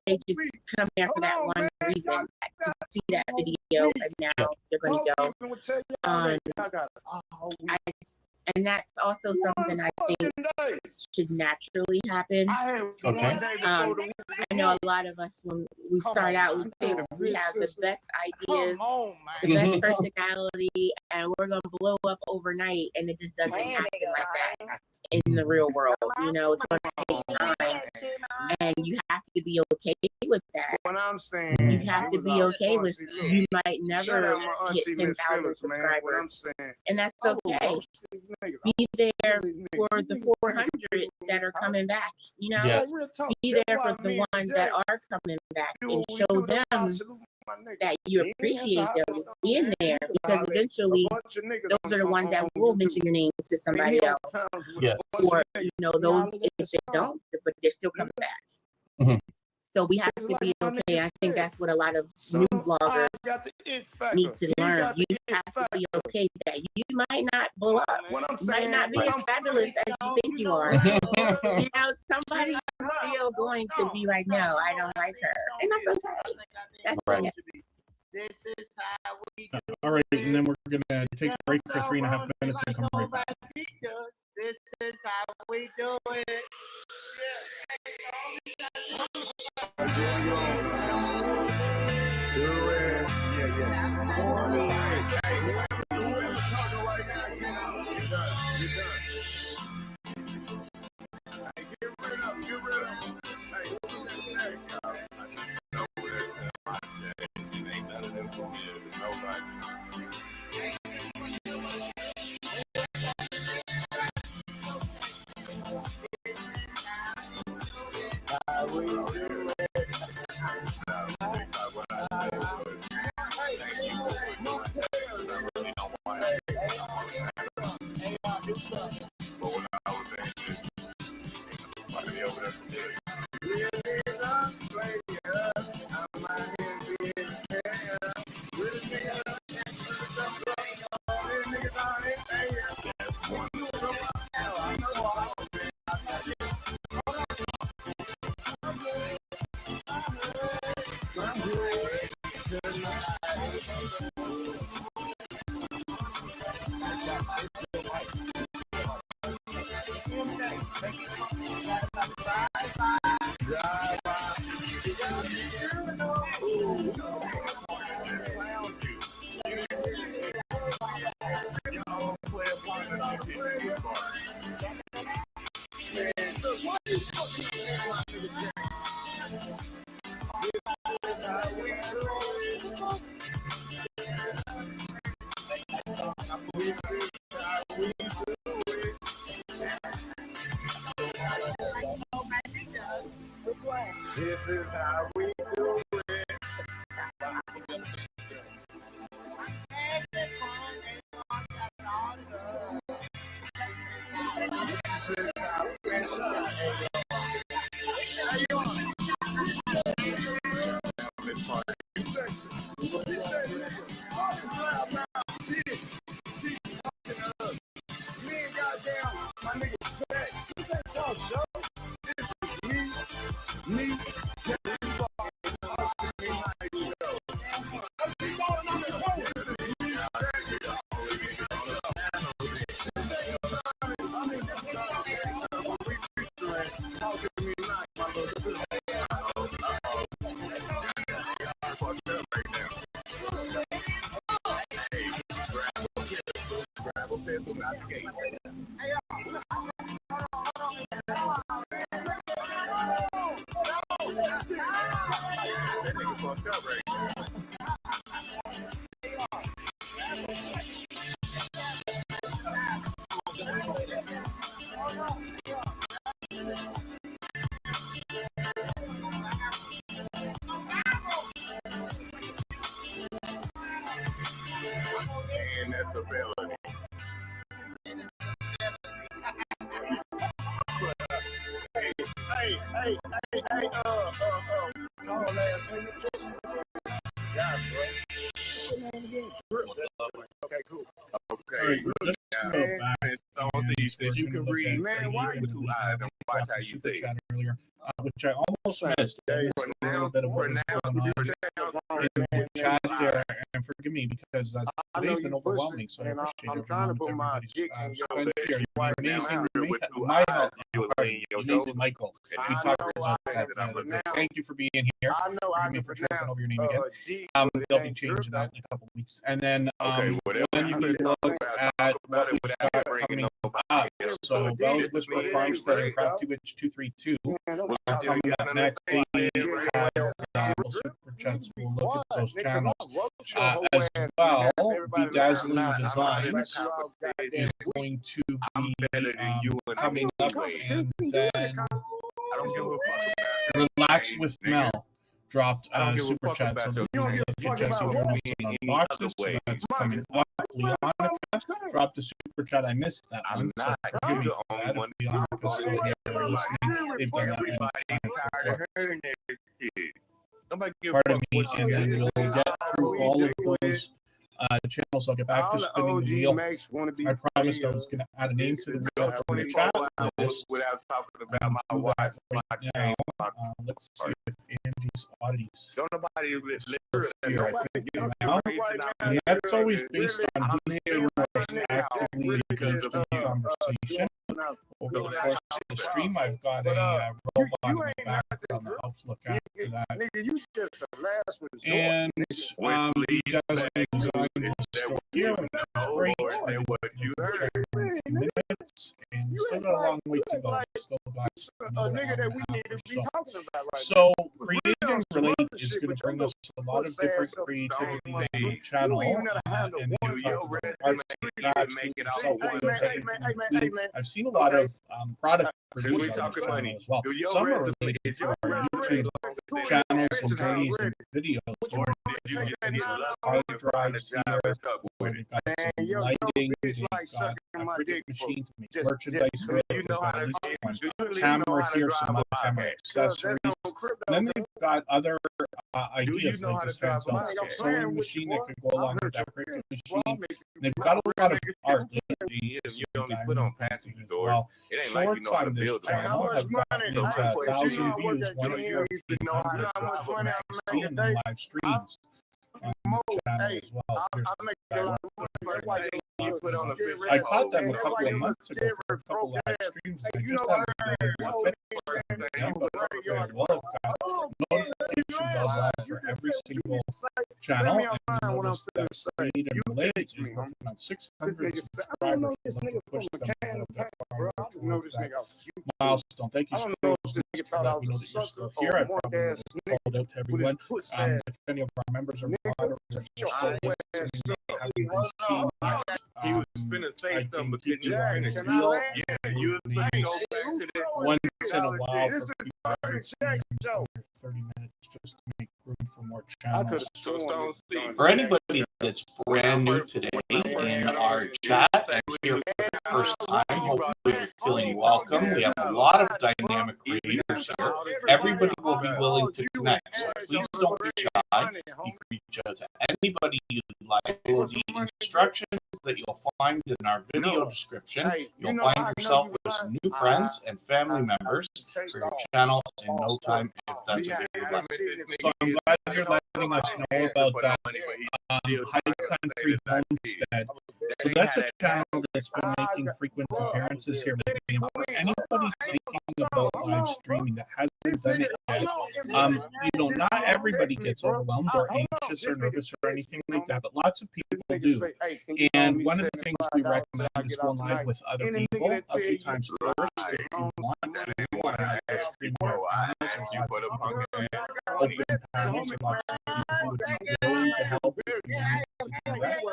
they just come there for that one reason, to see that video, and now they're going to go. And that's also something I think should naturally happen. Okay. I know a lot of us, when we start out, we have the best ideas, the best personality, and we're going to blow up overnight, and it just doesn't happen like that in the real world. You know, it's going to take time, and you have to be okay with that. What I'm saying, You have to be okay with, you might never hit 10,000 What I'm subscribers, saying, and that's okay. Be there for the 400 that are coming back, you know? Yes. Be there for the ones that are coming back, and show them that you appreciate them being there, because eventually those are the ones that will mention your name to somebody else. Yes. Or, you know, those, if they don't, but they're still coming back. Mhm. So we have to be okay. I think that's what a lot of new vloggers need to learn. You have to be okay that you might not blow up. You might not be as fabulous as you think you are. You know, somebody is still going to be like, no, I don't like her. And that's okay. That's Right. okay. This is how we All right, and then we're gonna take a break for 3.5 minutes and come right back. This is how we do it. This is how we do it. Tall ass nigga. God, bro. Okay, cool. Okay. All right, just to go Yeah. back, Some of these we're that you gonna can look read, at man, Creator why and with two we eyes and watch dropped how the you super say chat it. earlier, which I almost missed. I missed a little bit of what was going on in the chat there, and forgive me because today's been overwhelming, so I appreciate every moment everybody's spent here. The amazing, amazing Michael. We talked about that the other day. Thank you for being here. Forgive me for tripping over your name again. They'll be changing that in a couple weeks, and then Okay, whatever when you we talk look about, at talk about what it we've without got bringing coming nobody up, else. so Bell's Whisper Farmstead and Crafty Witch 232 are coming up next. We had those super chats. We'll look at those channels as well. Bedazzling Designs is going to be coming up, and then I don't give a fuck about Relax with Mel dropped I don't give a super fuck chat, about so your that we can look at Jesse Journals on boxes, so that's coming up. Leonica dropped a super chat. I missed that one, so forgive me for that. If Leonica's still here or listening, they've done that many times before. Pardon me, and then we'll get through all of those channels. I'll get back to spinning the wheel. I promised I was going to add a name to the wheel from the chat list. Without talking about my Do wife, that my right now. child, Let's see if Angie's oddities don't nobody here. I think now, and that's always based on who's the most actively engaged in the conversation. Over the course of the stream, I've got a robot in the background that helps look after that. And Bedazzling Designs is still here, which is great. And we still got a long way to go. We still got another hour and a half or so. So Create and Relate is going to bring us a lot of different creativity on the channel. And then talk about arts and crafts, do it yourself videos, everything in between. I've seen a lot of product reviews on this channel as well. Some are related to our YouTube channels and journeys and videos. Where they've got hard drives here, where they've got some lighting, they've got a cricket machine to make merchandise with, they've got at least one camera here, some other camera accessories. And then they've got other ideas like this handheld sewing machine that could go along with that cricket machine. They've got a lot of art lately as well. Shorts on this channel have gotten into 1,000 views, 1,400, which you can see in the live streams on the channel as well. I caught them a couple of months ago for a couple live streams, and I just haven't been able to finish them. But I will have got notification bells on for every single channel, and I noticed that Create and Relate is working on 600 subscribers. We'd like to push them a little bit farther towards that milestone. Thank you so much for letting me know that you're still here. I probably would have called out to everyone. If any of our members or moderators are still listening, haven't been seen yet. You finna say something, but keep you on the real. wheel. Yeah, you finna go back to that. Once in a while for people who haven't seen them for 30 minutes just to make room for more channels. For anybody that's brand new today in our chat and here for the first time, hopefully you're feeling welcome. We have a lot of dynamic creators here. Everybody will be willing to connect, so please don't be shy. You can reach out to anybody you'd like. The instructions that you'll find in our video description, you'll find yourself with some new friends and family members for your channel in no time if that's what you'd like. So I'm glad you're letting us know about that High Country Homestead. So that's a channel that's been making frequent appearances here lately. And for anybody thinking about live streaming that hasn't done it yet, not everybody gets overwhelmed or anxious or nervous or anything like that, but lots of people do. And one of the things we recommend is going live with other people a few times first if you want to stream your panels. There's lots of people open panels, or lots of people who would be willing to help if you wanted to do that.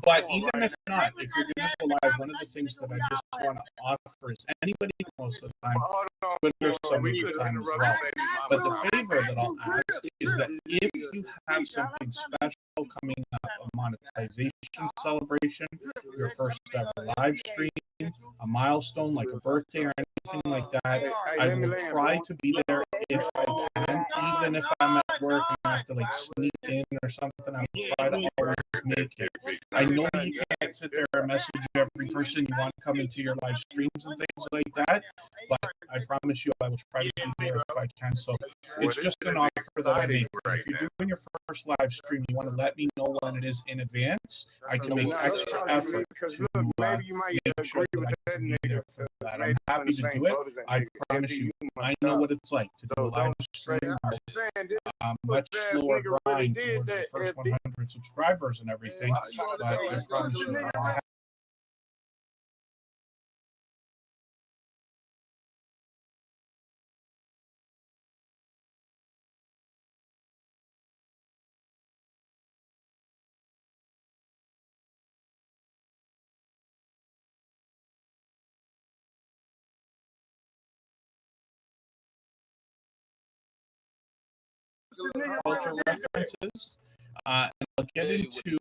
But even if not, if you're going to go live, one of the things that I just want to offer is anybody most of the time, Twitter's some of the time as well. But the favor that I'll ask is that if you have something special coming up, a monetization celebration, your first ever live stream, a milestone like a birthday or anything like that, I will try to be there if I can, even if I'm at work and I have to like sneak in or something. I will try to always make it. I know you can't sit there and message every person you want to come into your live streams and things like that, but I promise you I will try to be there if I can. So it's just an offer that I make. If you're doing your first live stream, you want to let me know when it is in advance. I can make extra effort to make sure that I can be there for that. I'm happy to do it. I promise you, I know what it's like to do a live stream. Much slower grind towards the first 100 subscribers and everything, but I promise you, I have culture references, and I'll get into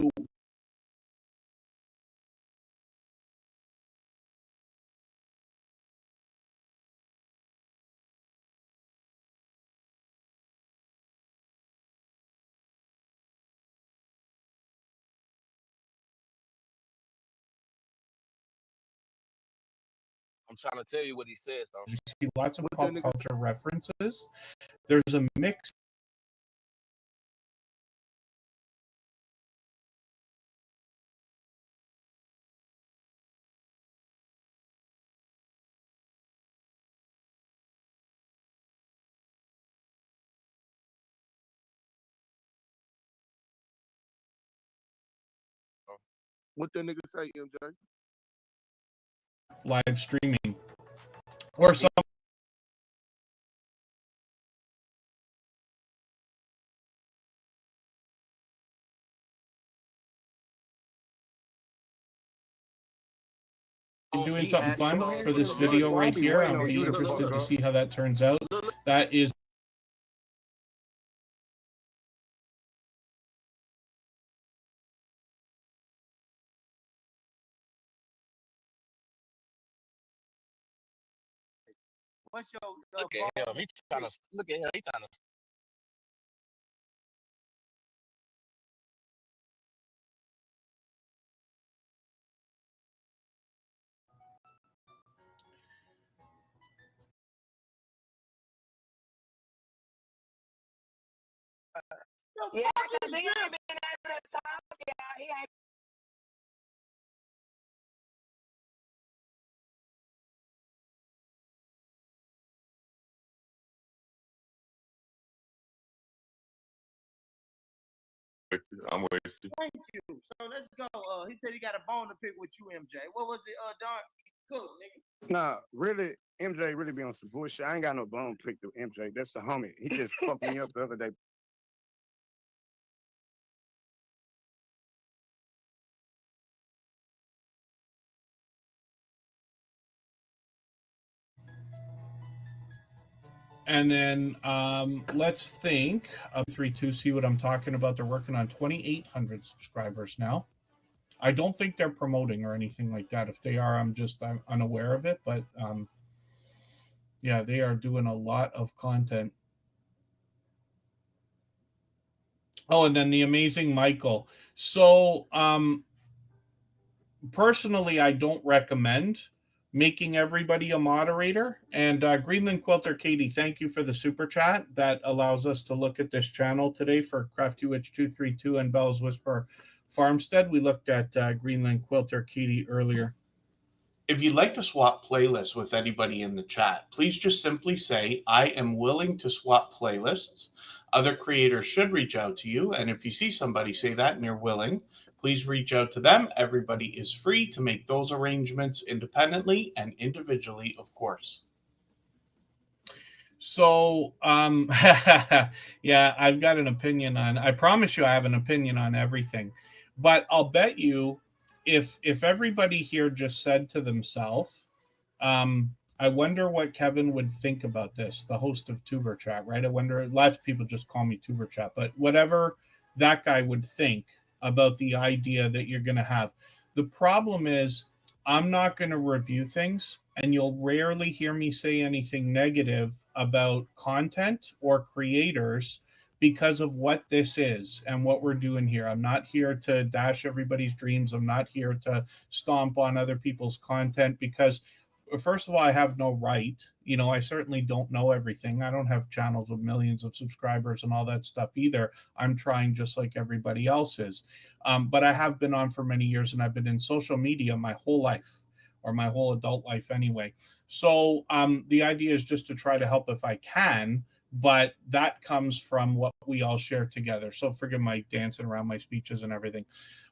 I'm trying to tell you what he says, though. you see lots of pop culture references. There's a mix. What that nigga say, MJ? Live streaming or some doing something fun for this video right here. I'll be interested to see how that turns out. That is What's your Look at him. He trying to look at him. He trying to. Yeah, because he ain't been able to talk. Yeah, he ain't. I'm with you. Thank you. So let's go. He said he got a bone to pick with you, MJ. What was it, Don? Cook, nigga. Nah, really, MJ really be on some bullshit. I ain't got no bone picked with MJ. That's the homie. He just fucked me up the other day. and then let's think of 3-2, see what I'm talking about. They're working on 2,800 subscribers now. I don't think they're promoting or anything like that. If they are, I'm unaware of it, but yeah, they are doing a lot of content. Oh, and then the amazing Michael. So personally, I don't recommend making everybody a moderator. And Greenland Quilter Katie, thank you for the super chat. That allows us to look at this channel today for Craft UH 232 and Bell's Whisper Farmstead. We looked at Greenland Quilter Katie earlier. If you'd like to swap playlists with anybody in the chat, please just simply say, I am willing to swap playlists. Other creators should reach out to you. And if you see somebody say that and you're willing, please reach out to them. Everybody is free to make those arrangements independently and individually, of course. So, yeah, I've got an opinion on, I promise you I have an opinion on everything. But I'll bet you if everybody here just said to themselves, I wonder what Kevin would think about this, the host of Tuber Chat, right? I wonder, lots of people just call me Tuber Chat, but whatever that guy would think about the idea that you're going to have. The problem is I'm not going to review things and you'll rarely hear me say anything negative about content or creators because of what this is and what we're doing here. I'm not here to dash everybody's dreams. I'm not here to stomp on other people's content because, first of all, I have no right. You know, I certainly don't know everything. I don't have channels with millions of subscribers and all that stuff either. I'm trying just like everybody else is. But I have been on for many years, and I've been in social media my whole life, or my whole adult life anyway. So the idea is just to try to help if I can, but that comes from what we all share together. So forgive my dancing around my speeches and everything.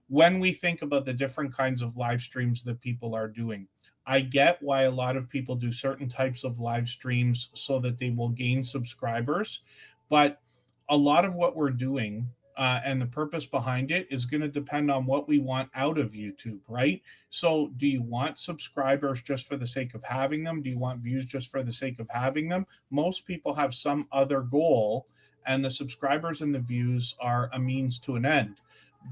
When we think about the different kinds of live streams that people are doing, I get why a lot of people do certain types of live streams so that they will gain subscribers, but a lot of what we're doing and the purpose behind it is going to depend on what we want out of YouTube, right? So do you want subscribers just for the sake of having them? Do you want views just for the sake of having them? Most people have some other goal, and the subscribers and the views are a means to an end.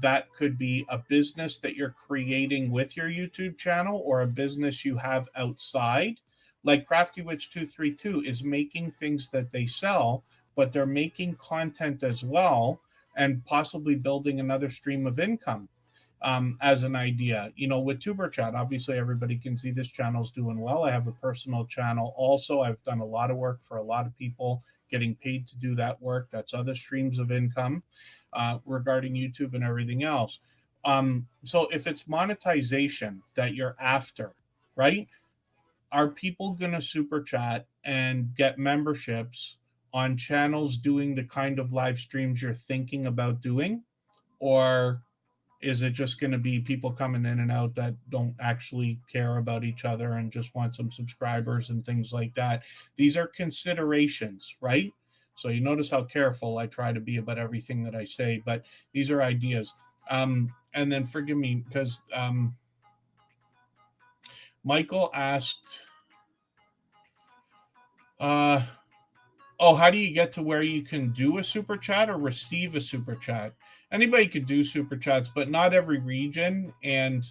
That could be a business that you're creating with your YouTube channel, or a business you have outside. Like Crafty Witch 232 is making things that they sell, but they're making content as well, and possibly building another stream of income as an idea. You know, with Tuber Chat, obviously everybody can see this channel's doing well. I have a personal channel also. I've done a lot of work for a lot of people, getting paid to do that work. That's other streams of income regarding YouTube and everything else. So if it's monetization that you're after, right? Are people going to super chat and get memberships on channels doing the kind of live streams you're thinking about doing? Or is it just going to be people coming in and out that don't actually care about each other and just want some subscribers and things like that? These are considerations, right? So you notice how careful I try to be about everything that I say, but these are ideas. And then forgive me, because Michael asked, oh, how do you get to where you can do a super chat or receive a super chat? Anybody could do super chats, but not every region and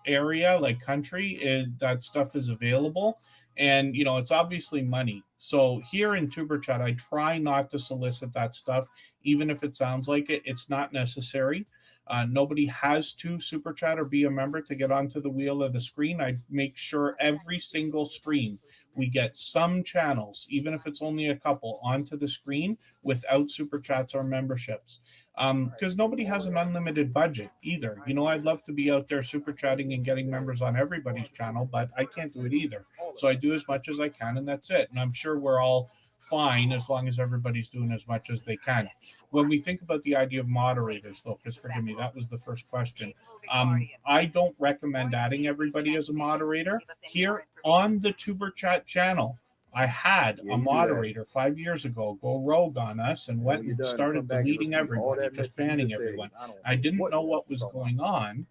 area, like country, that stuff is available. And, you know, it's obviously money. So here in Tuber Chat, I try not to solicit that stuff, even if it sounds like it. It's not necessary. Nobody has to super chat or be a member to get onto the wheel of the screen. I make sure every single stream we get some channels, even if it's only a couple, onto the screen without super chats or memberships. Because nobody has an unlimited budget either. You know, I'd love to be out there super chatting and getting members on everybody's channel, but I can't do it either. So I do as much as I can, and that's it. And I'm sure we're all fine as long as everybody's doing as much as they can. When we think about the idea of moderators, though, because forgive me, that was the first question. I don't recommend adding everybody as a moderator. Here on the Tuber Chat channel, I had a moderator 5 years ago go rogue on us and went and started deleting everybody, just banning everyone. I didn't know what was going on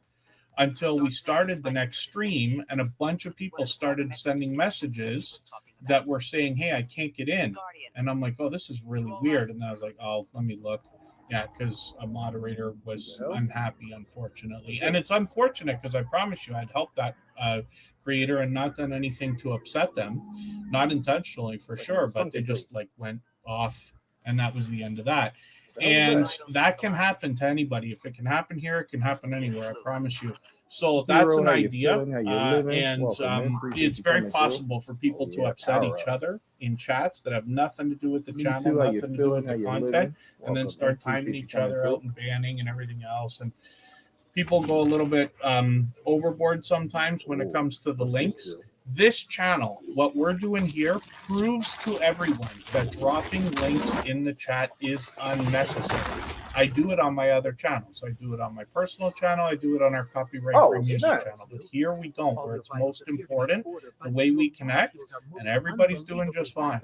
until we started the next stream, and a bunch of people started sending messages that were saying, hey, I can't get in. And I'm like, oh, this is really weird. And I was like, oh, let me look. Yeah, because a moderator was unhappy, unfortunately. And it's unfortunate because I promise you I'd helped that creator and not done anything to upset them. Not intentionally, for sure, but they just like went off, and that was the end of that. And that can happen to anybody. If it can happen here, it can happen anywhere, I promise you. So that's an idea, and it's very possible for people to upset each other in chats that have nothing to do with the channel, nothing to do with the content, and then start timing each other out and banning and everything else. And people go a little bit overboard sometimes when it comes to the links. This channel, what we're doing here, proves to everyone that dropping links in the chat is unnecessary. I do it on my other channels. I do it on my personal channel. I do it on our copyright-free music channel. But here we don't, where it's most important, the way we connect, and everybody's doing just fine.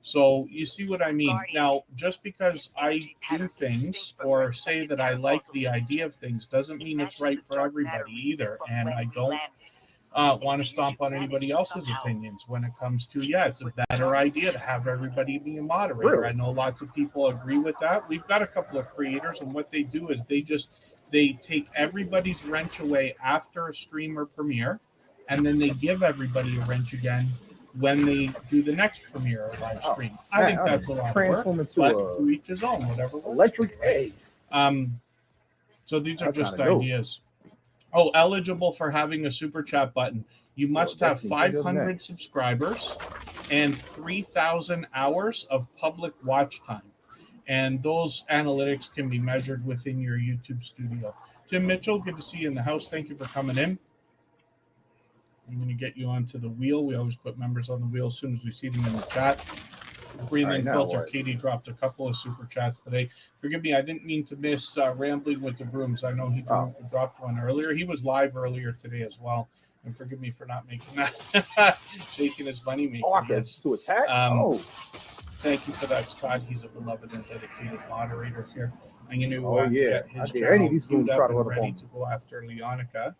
So you see what I mean? Now, just because I do things or say that I like the idea of things doesn't mean it's right for everybody either. And I don't want to stomp on anybody else's opinions when it comes to, yeah, it's a better idea to have everybody be a moderator. I know lots of people agree with that. We've got a couple of creators, and what they do is they take everybody's wrench away after a stream or premiere, and then they give everybody a wrench again when they do the next premiere or live stream. I think that's a lot of work, but to each his own, whatever works. Electric egg. So these are just ideas. Oh, eligible for having a super chat button. You must have 500 subscribers and 3,000 hours of public watch time. And those analytics can be measured within your YouTube studio. Tim Mitchell, good to see you in the house. Thank you for coming in. I'm going to get you onto the wheel. We always put members on the wheel as soon as we see them in the chat. Breathing Filter Katie dropped a couple of super chats today. Forgive me, I didn't mean to miss Rambling with the Brooms. I know he dropped one earlier. He was live earlier today as well. And forgive me for not making that. Shaking his money maker. To attack? Thank you for that, Scott. He's a beloved and dedicated moderator here. I'm going to get his channel up and ready to go after Leonica.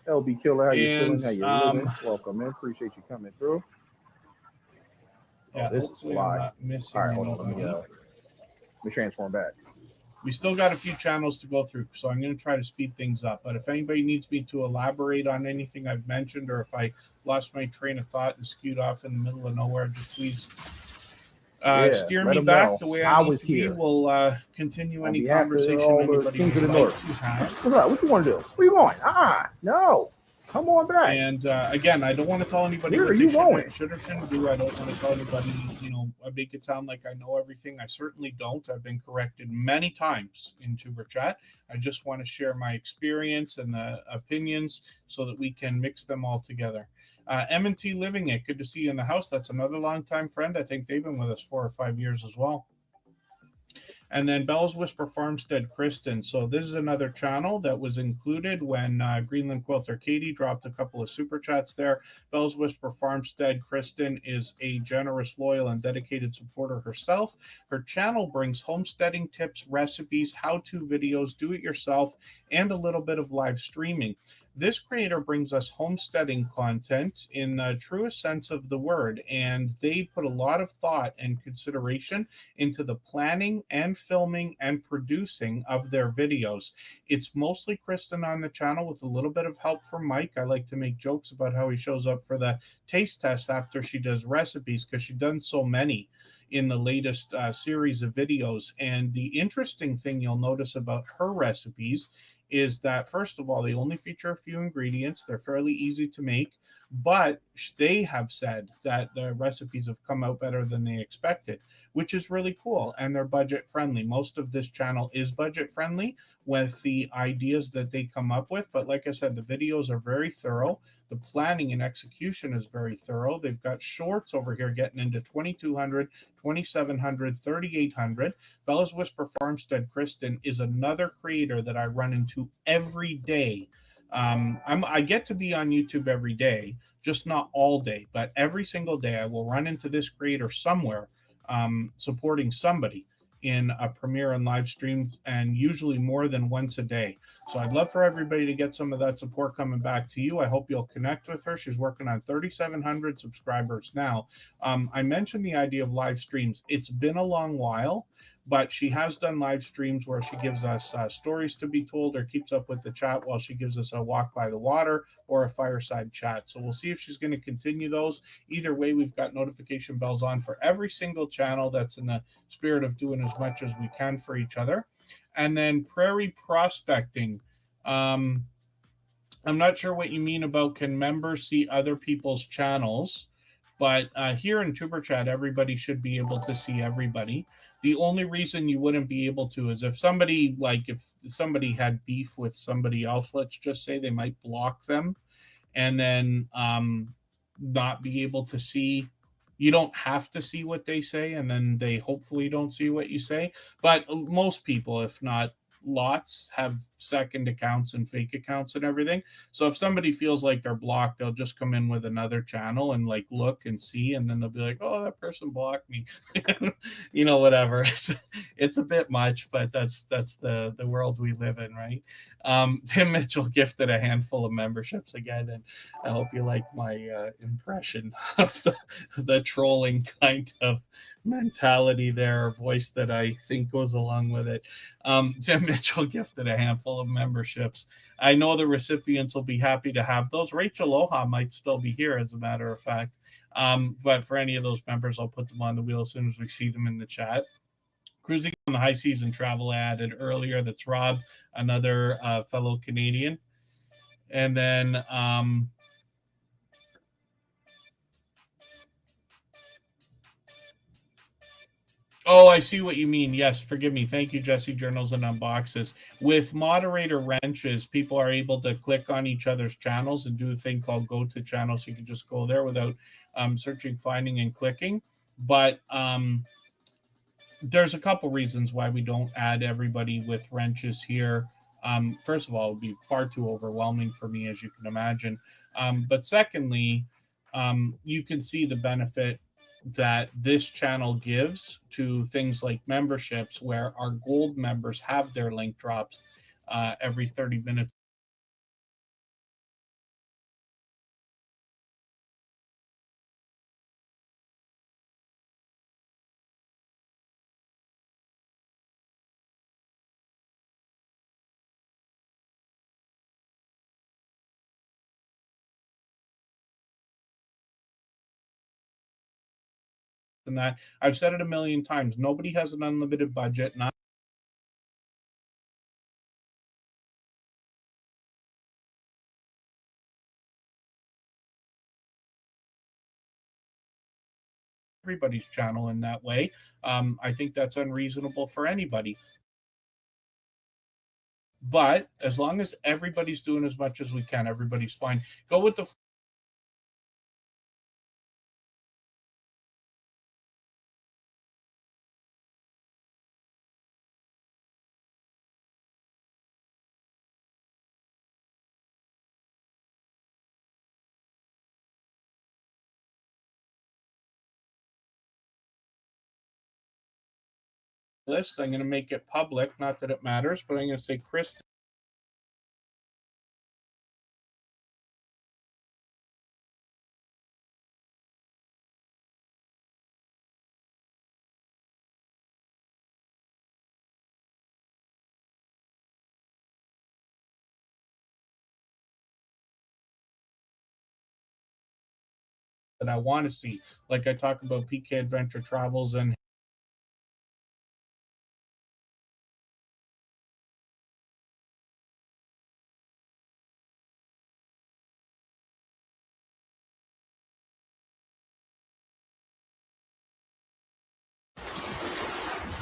LB Killer, how you feeling? How you living? Welcome in. Appreciate you coming through. Yeah, this is live. All right, hold on. Let me transform back. We still got a few channels to go through, so I'm going to try to speed things up. But if anybody needs me to elaborate on anything I've mentioned, or if I lost my train of thought and skewed off in the middle of nowhere, just please steer me back the way I need to be. We'll continue any conversation anybody would like to have. What you want to do? Where you going? No. Come on back. And again, I don't want to tell anybody what they should or shouldn't do. I don't want to tell anybody, I make it sound like I know everything. I certainly don't. I've been corrected many times in Tuber Chat. I just want to share my experience and the opinions so that we can mix them all together. M&T Living It, good to see you in the house. That's another longtime friend. I think they've been with us 4 or 5 years as well. And then Bella's Whisper Farmstead Kristen. So this is another channel that was included when Greenland Quilter Katie dropped a couple of super chats there. Bella's Whisper Farmstead Kristen is a generous, loyal, and dedicated supporter herself. Her channel brings homesteading tips, recipes, how-to videos, do-it-yourself, and a little bit of live streaming. This creator brings us homesteading content in the truest sense of the word, and they put a lot of thought and consideration into the planning and filming and producing of their videos. It's mostly Kristen on the channel with a little bit of help from Mike. I like to make jokes about how he shows up for the taste tests after she does recipes because she's done so many in the latest series of videos. And the interesting thing you'll notice about her recipes is that, first of all, they only feature a few ingredients. They're fairly easy to make, but they have said that the recipes have come out better than they expected, which is really cool. And they're budget friendly. Most of this channel is budget friendly with the ideas that they come up with. But like I said, the videos are very thorough. The planning and execution is very thorough. They've got shorts over here getting into 2,200, 2,700, 3,800. Bella's Whisper Farmstead Kristen is another creator that I run into every day. I get to be on YouTube every day, just not all day, but every single day I will run into this creator somewhere supporting somebody in a premiere and live stream, and usually more than once a day. So I'd love for everybody to get some of that support coming back to you. I hope you'll connect with her. She's working on 3,700 subscribers now. I mentioned the idea of live streams. It's been a long while, but she has done live streams where she gives us stories to be told or keeps up with the chat while she gives us a walk by the water or a fireside chat. So we'll see if she's going to continue those. Either way, we've got notification bells on for every single channel. That's in the spirit of doing as much as we can for each other. And then Prairie Prospecting. I'm not sure what you mean about can members see other people's channels, but here in Tuber Chat, everybody should be able to see everybody. The only reason you wouldn't be able to is if somebody had beef with somebody else, let's just say, they might block them and then not be able to see. You don't have to see what they say, and then they hopefully don't see what you say. But most people, if not lots, have second accounts and fake accounts and everything. So if somebody feels like they're blocked, they'll just come in with another channel and like look and see, and then they'll be like, oh, that person blocked me. Whatever. It's a bit much, but that's the world we live in, right? Tim Mitchell gifted a handful of memberships again, and I hope you like my impression of the trolling kind of mentality there, voice that I think goes along with it. Tim Mitchell gifted a handful of memberships. I know the recipients will be happy to have those. Rachel Loha might still be here, as a matter of fact. But for any of those members, I'll put them on the wheel as soon as we see them in the chat. Cruising on the high season travel I added earlier. That's Rob, another fellow Canadian. And then oh, I see what you mean. Yes, forgive me. Thank you, Jesse. Journals and Unboxes. With moderator wrenches, people are able to click on each other's channels and do a thing called go to channel. So you can just go there without searching, finding, and clicking. But there's a couple reasons why we don't add everybody with wrenches here. First of all, it would be far too overwhelming for me, as you can imagine. But secondly, you can see the benefit that this channel gives to things like memberships, where our gold members have their link drops every 30 minutes. And that I've said it a million times. Nobody has an unlimited budget. Not everybody's channel in that way. I think that's unreasonable for anybody. But as long as everybody's doing as much as we can, everybody's fine. Go with the list. I'm going to make it public. Not that it matters, but I'm going to say Chris. That I want to see, like I talk about PK Adventure Travels and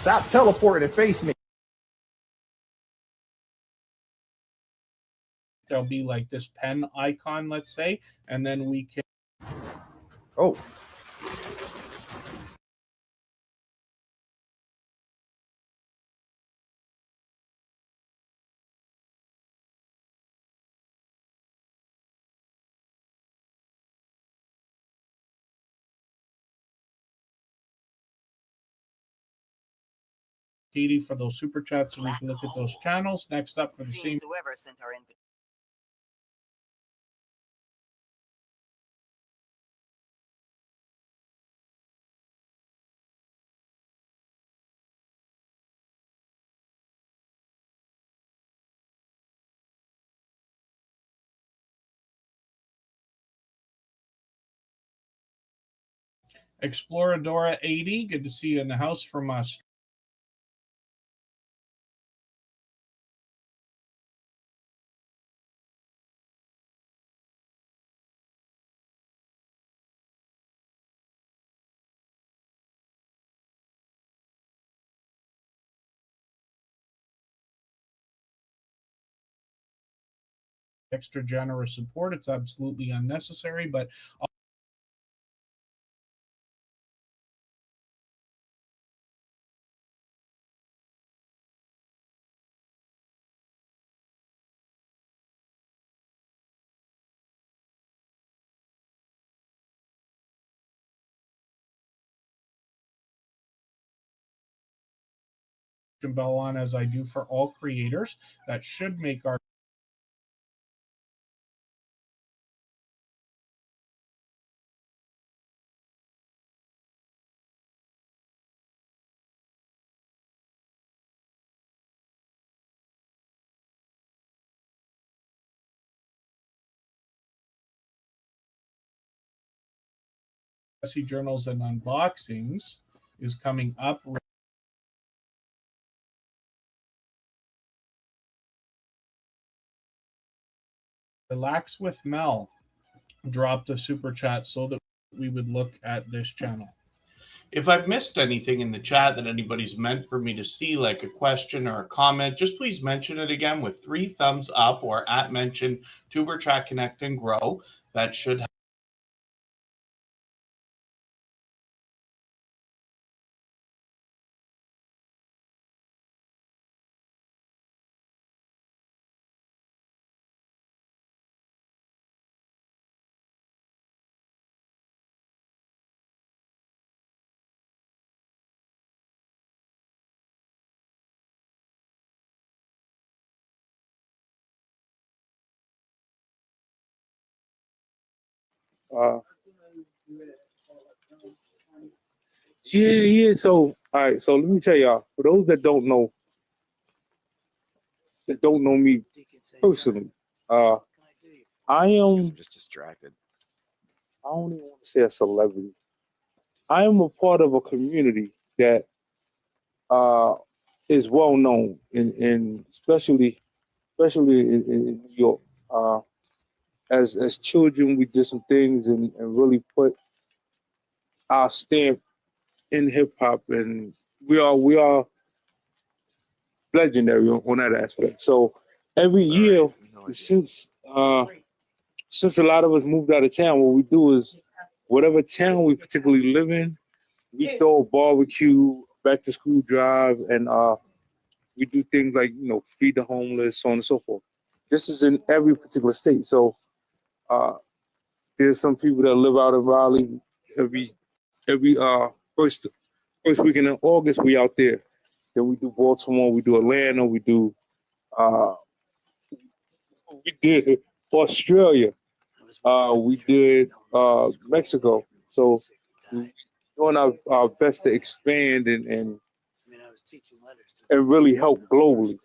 Stop teleporting and face me. there'll be like this pen icon, let's say, and then we can. Oh. Katie for those super chats, so we can look at those channels. Next up for the same. Whoever sent our invitation. Exploradora 80, good to see you in the house from us. Extra generous support. It's absolutely unnecessary, but bell on as I do for all creators. That should make our journals and unboxings is coming up. Relax with Mel dropped a super chat so that we would look at this channel. If I've missed anything in the chat that anybody's meant for me to see, like a question or a comment, just please mention it again with 3 thumbs up or at mention Tuber Chat Connect and Grow. That should Yeah. So, all right. So let me tell y'all. For those that don't know me personally, I am just distracted. I don't even want to say a celebrity. I am a part of a community that is well known in especially in New York. As children, we did some things and really put our stamp in hip hop, and we are legendary on that aspect. So every year since a lot of us moved out of town, what we do is whatever town we particularly live in, we throw a barbecue, back to school drive, and we do things like feed the homeless, so on and so forth. This is in every particular state. So there's some people that live out in Raleigh. Every first weekend in August, we out there. Then we do Baltimore, we do Atlanta, we did Australia, we did Mexico. So we're doing our best to expand and really help globally.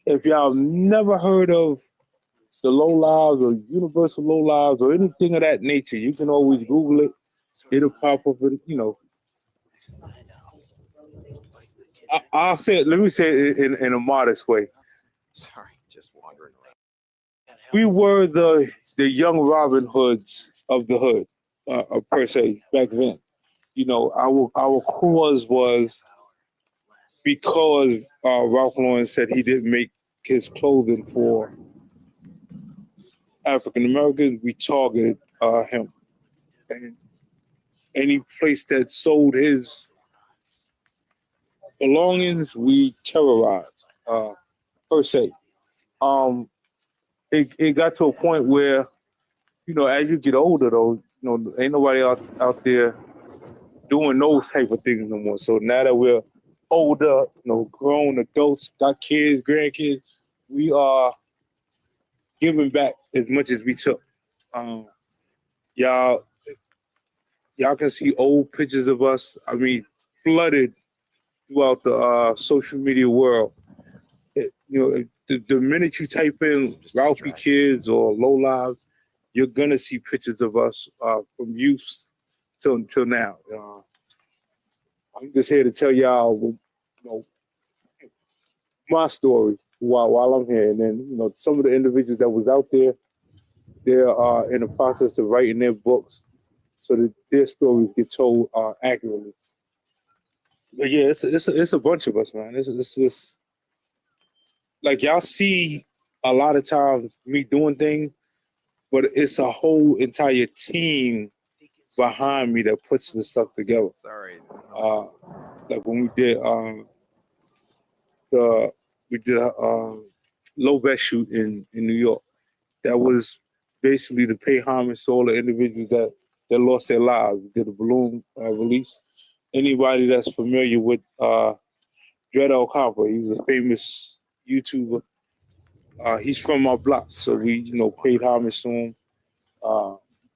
If y'all never heard of the Low Lives or Universal Low Lives or anything of that nature, you can always Google it. It'll pop up. I'll say it. Let me say it in a modest way. Sorry, just wandering around. We were the young Robin Hoods of the hood, per se, back then. Our cause was because Ralph Lauren said he didn't make his clothing for African Americans. We targeted him, and any place that sold his belongings, we terrorized, per se. It got to a point where, as you get older, though, ain't nobody out there doing those type of things no more. So now that we're older, grown adults, got kids, grandkids, we are giving back as much as we took. Y'all can see old pictures of us. I mean, flooded throughout the social media world. The minute you type in Ralphie Kids or Low Lives, you're gonna see pictures of us from youth till now. I'm just here to tell y'all, my story while I'm here, and then some of the individuals that was out there, they're in the process of writing their books so that their stories get told accurately. But yeah, it's a bunch of us, man. It's just like y'all see a lot of times me doing things, but it's a whole entire team behind me that puts this stuff together. Sorry. Like when we did a low vest shoot in New York. That was basically to pay homage to all the individuals that lost their lives. We did a balloon release. Anybody that's familiar with Dread Alcampa, he was a famous YouTuber. He's from our block, so we paid homage to him,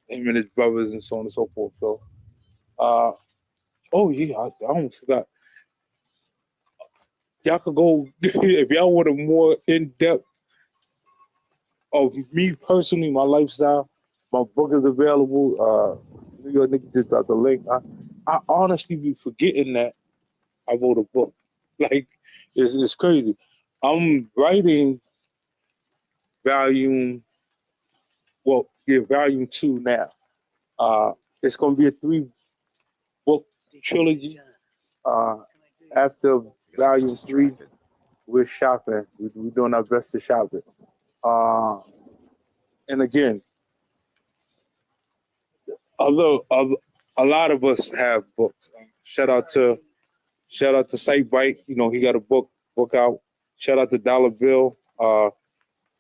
him and his brothers, and so on and so forth. So, oh yeah, I almost forgot. Y'all could go if y'all want a more in depth of me personally, my lifestyle. My book is available. New York Nicky just got the link. I honestly be forgetting that I wrote a book. Like, it's crazy. I'm writing volume 2 now. It's going to be a 3-book trilogy. After volume 3, we're shopping. We're doing our best to shop it. And again, although a lot of us have books. Shout out to Sightbite. You know, he got a book out. Shout out to Dollar Bill.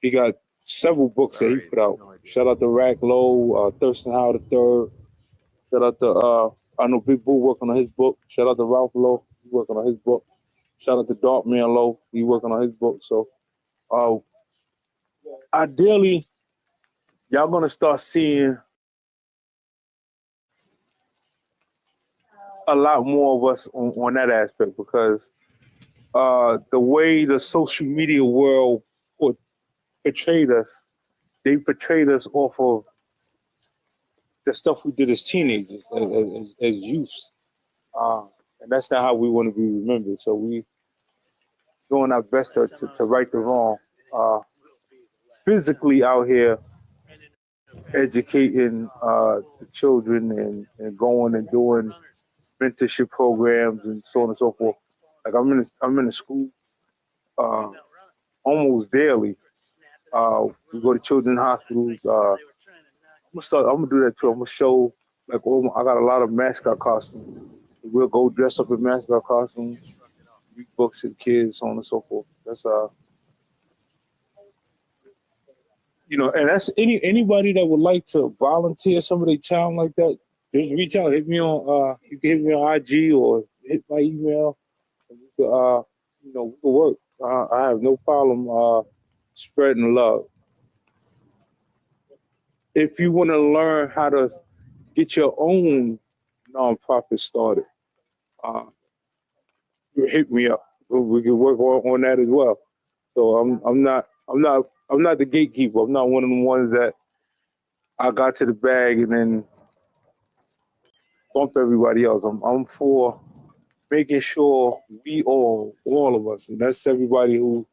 He got several books that he put out. Shout out to Rack Low, Thurston Howard III. Shout out to I know Big Boo working on his book. Shout out to Ralph Lowe, he's working on his book. Shout out to Darkman Lowe, he's working on his book. So ideally, y'all gonna start seeing a lot more of us on that aspect, because the way the social media world portrayed us, they portrayed us off of the stuff we did as teenagers, as youths. And that's not how we want to be remembered. So we doing our best to right the wrong. Physically out here educating the children and going and doing mentorship programs and so on and so forth. Like I'm in a school almost daily. We go to children's hospitals. I'm gonna do that too. I'm gonna show I got a lot of mascot costumes. We'll go dress up in mascot costumes, read books to the kids, so on and so forth. That's and that's anybody that would like to volunteer some of their time like that. Just reach out, hit me on. You can hit me on IG or hit my email. We can work. I have no problem spreading love. If you want to learn how to get your own nonprofit started, hit me up. We can work on that as well. So I'm not the gatekeeper. I'm not one of the ones that I got to the bag and then bump everybody else. I'm for making sure we all of us, and that's everybody who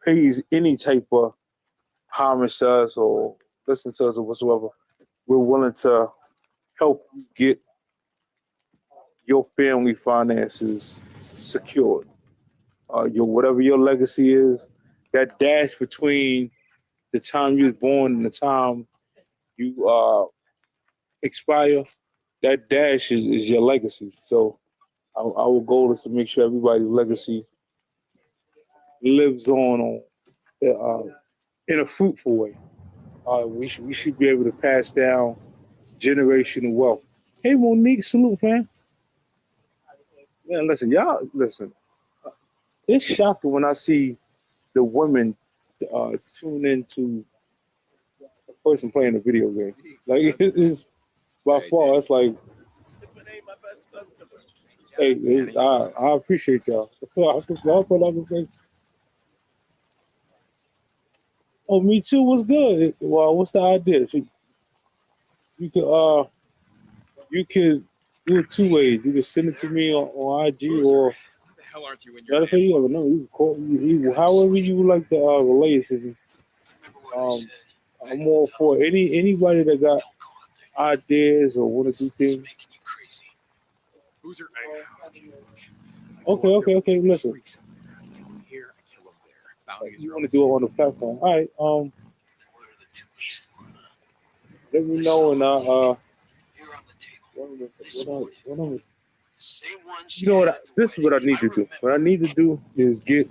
pays any type of homage to us or listen to us or whatsoever, we're willing to help you get your family finances secured. Whatever your legacy is, that dash between the time you was born and the time you expire, that dash is your legacy. So our goal is to make sure everybody's legacy lives on in a fruitful way. We should be able to pass down generational wealth. Hey, Monique, salute, fam. Man, listen. It's shocking when I see the women tune into a person playing a video game. Like, it's by far, it's like, hey, I appreciate y'all. Oh, me too. What's good? Well, what's the idea? You could do it 2 ways. You can send it to me on IG or. Hell aren't you in your you can call you however you would like to relay it to me. I'm all for anybody that got ideas or want to do things. Who's your Okay. Listen. You want to do it on the platform? All right. Let me know and you know what? This is what I need to do. What I need to do is get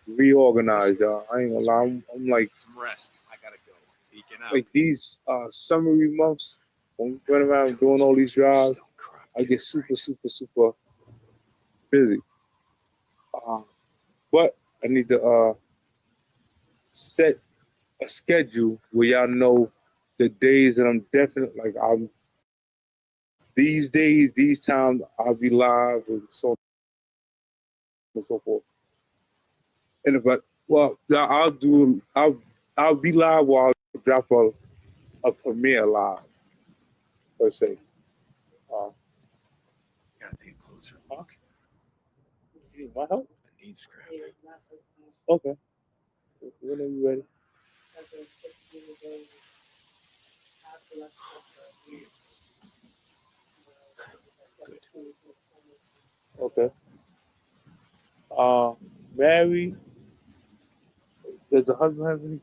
reorganized, y'all. I ain't gonna lie. I'm like some rest. I gotta go. Beacon out. Like these summery months, when we run around doing all these drives, I get super busy. But I need to set a schedule where y'all know the days that I'm definitely these days, these times I'll be live and so on and so forth. And I'll be live while I'll drop a premiere live per se. Gotta take a closer look. You need my help? It needs scrap. Okay. Whenever you're ready. Okay. Mary, does the husband have any?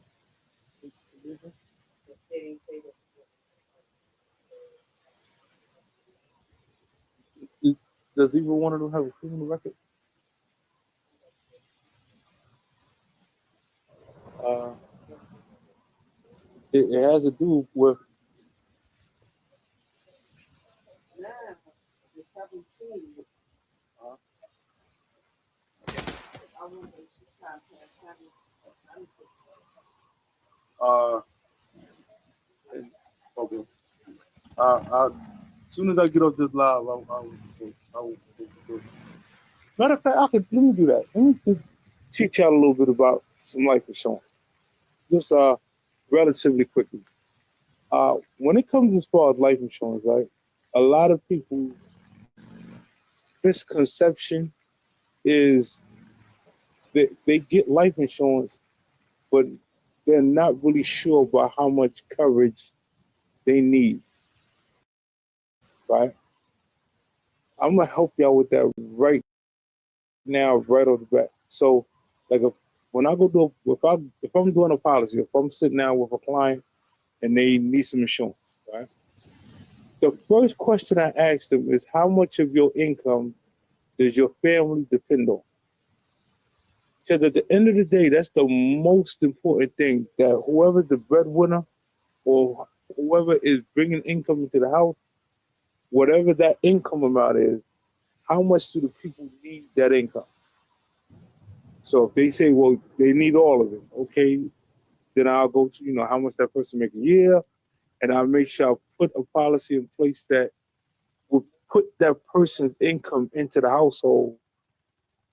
Does either one of them have a criminal record? It has to do with. Okay. As soon as I get off this live, I will. Matter of fact, let me do that. Let me just teach y'all a little bit about some life insurance. Just relatively quickly. When it comes as far as life insurance, right? A lot of people's misconception is that they get life insurance, but they're not really sure about how much coverage they need, right? I'm gonna help y'all with that right now, right off the bat. So, like, when I go do, if I'm doing a policy, if I'm sitting down with a client and they need some insurance, right? The first question I ask them is, how much of your income does your family depend on? Because at the end of the day, that's the most important thing, that whoever's the breadwinner or whoever is bringing income into the house, whatever that income amount is, how much do the people need that income? So if they say, well, they need all of it, okay, then I'll go to, how much that person make a year, and I'll make sure I put a policy in place that would put that person's income into the household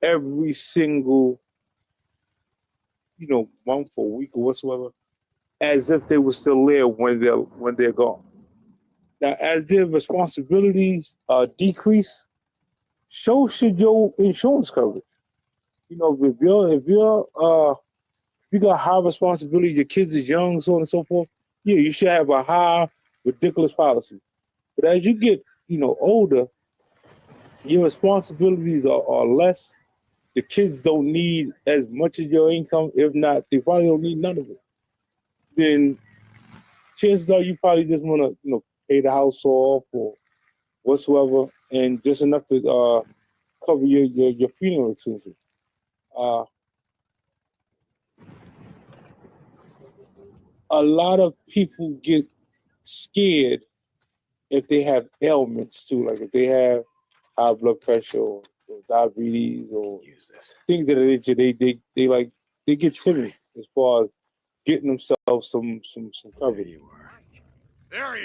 every single, month or week or whatsoever, as if they were still there when they're gone. Now, as their responsibilities decrease, so should your insurance coverage. If you got high responsibility, your kids is young, so on and so forth, yeah, you should have a high, ridiculous policy. But as you get, older, your responsibilities are less. The kids don't need as much of your income. If not, they probably don't need none of it. Then chances are you probably just want to, pay the house off or whatsoever, and just enough to cover your funeral expenses. A lot of people get scared if they have ailments too, like if they have high blood pressure or diabetes or things of that nature. They get timid as far as getting themselves some coverage.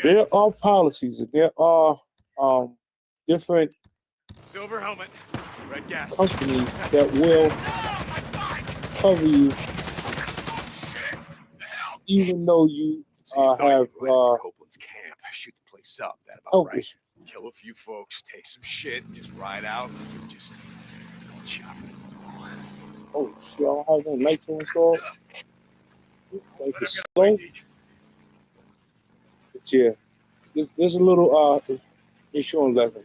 There are policies and there are different Silver helmet, red gas. companies that will cover you even though you have Copeland's camp. Shoot the place up. That about right. focus. Kill a few folks, take some shit, just ride out, and just chop it. Oh shit! I don't have no nitro installed. Like it's slow. But yeah, this a little insurance lesson.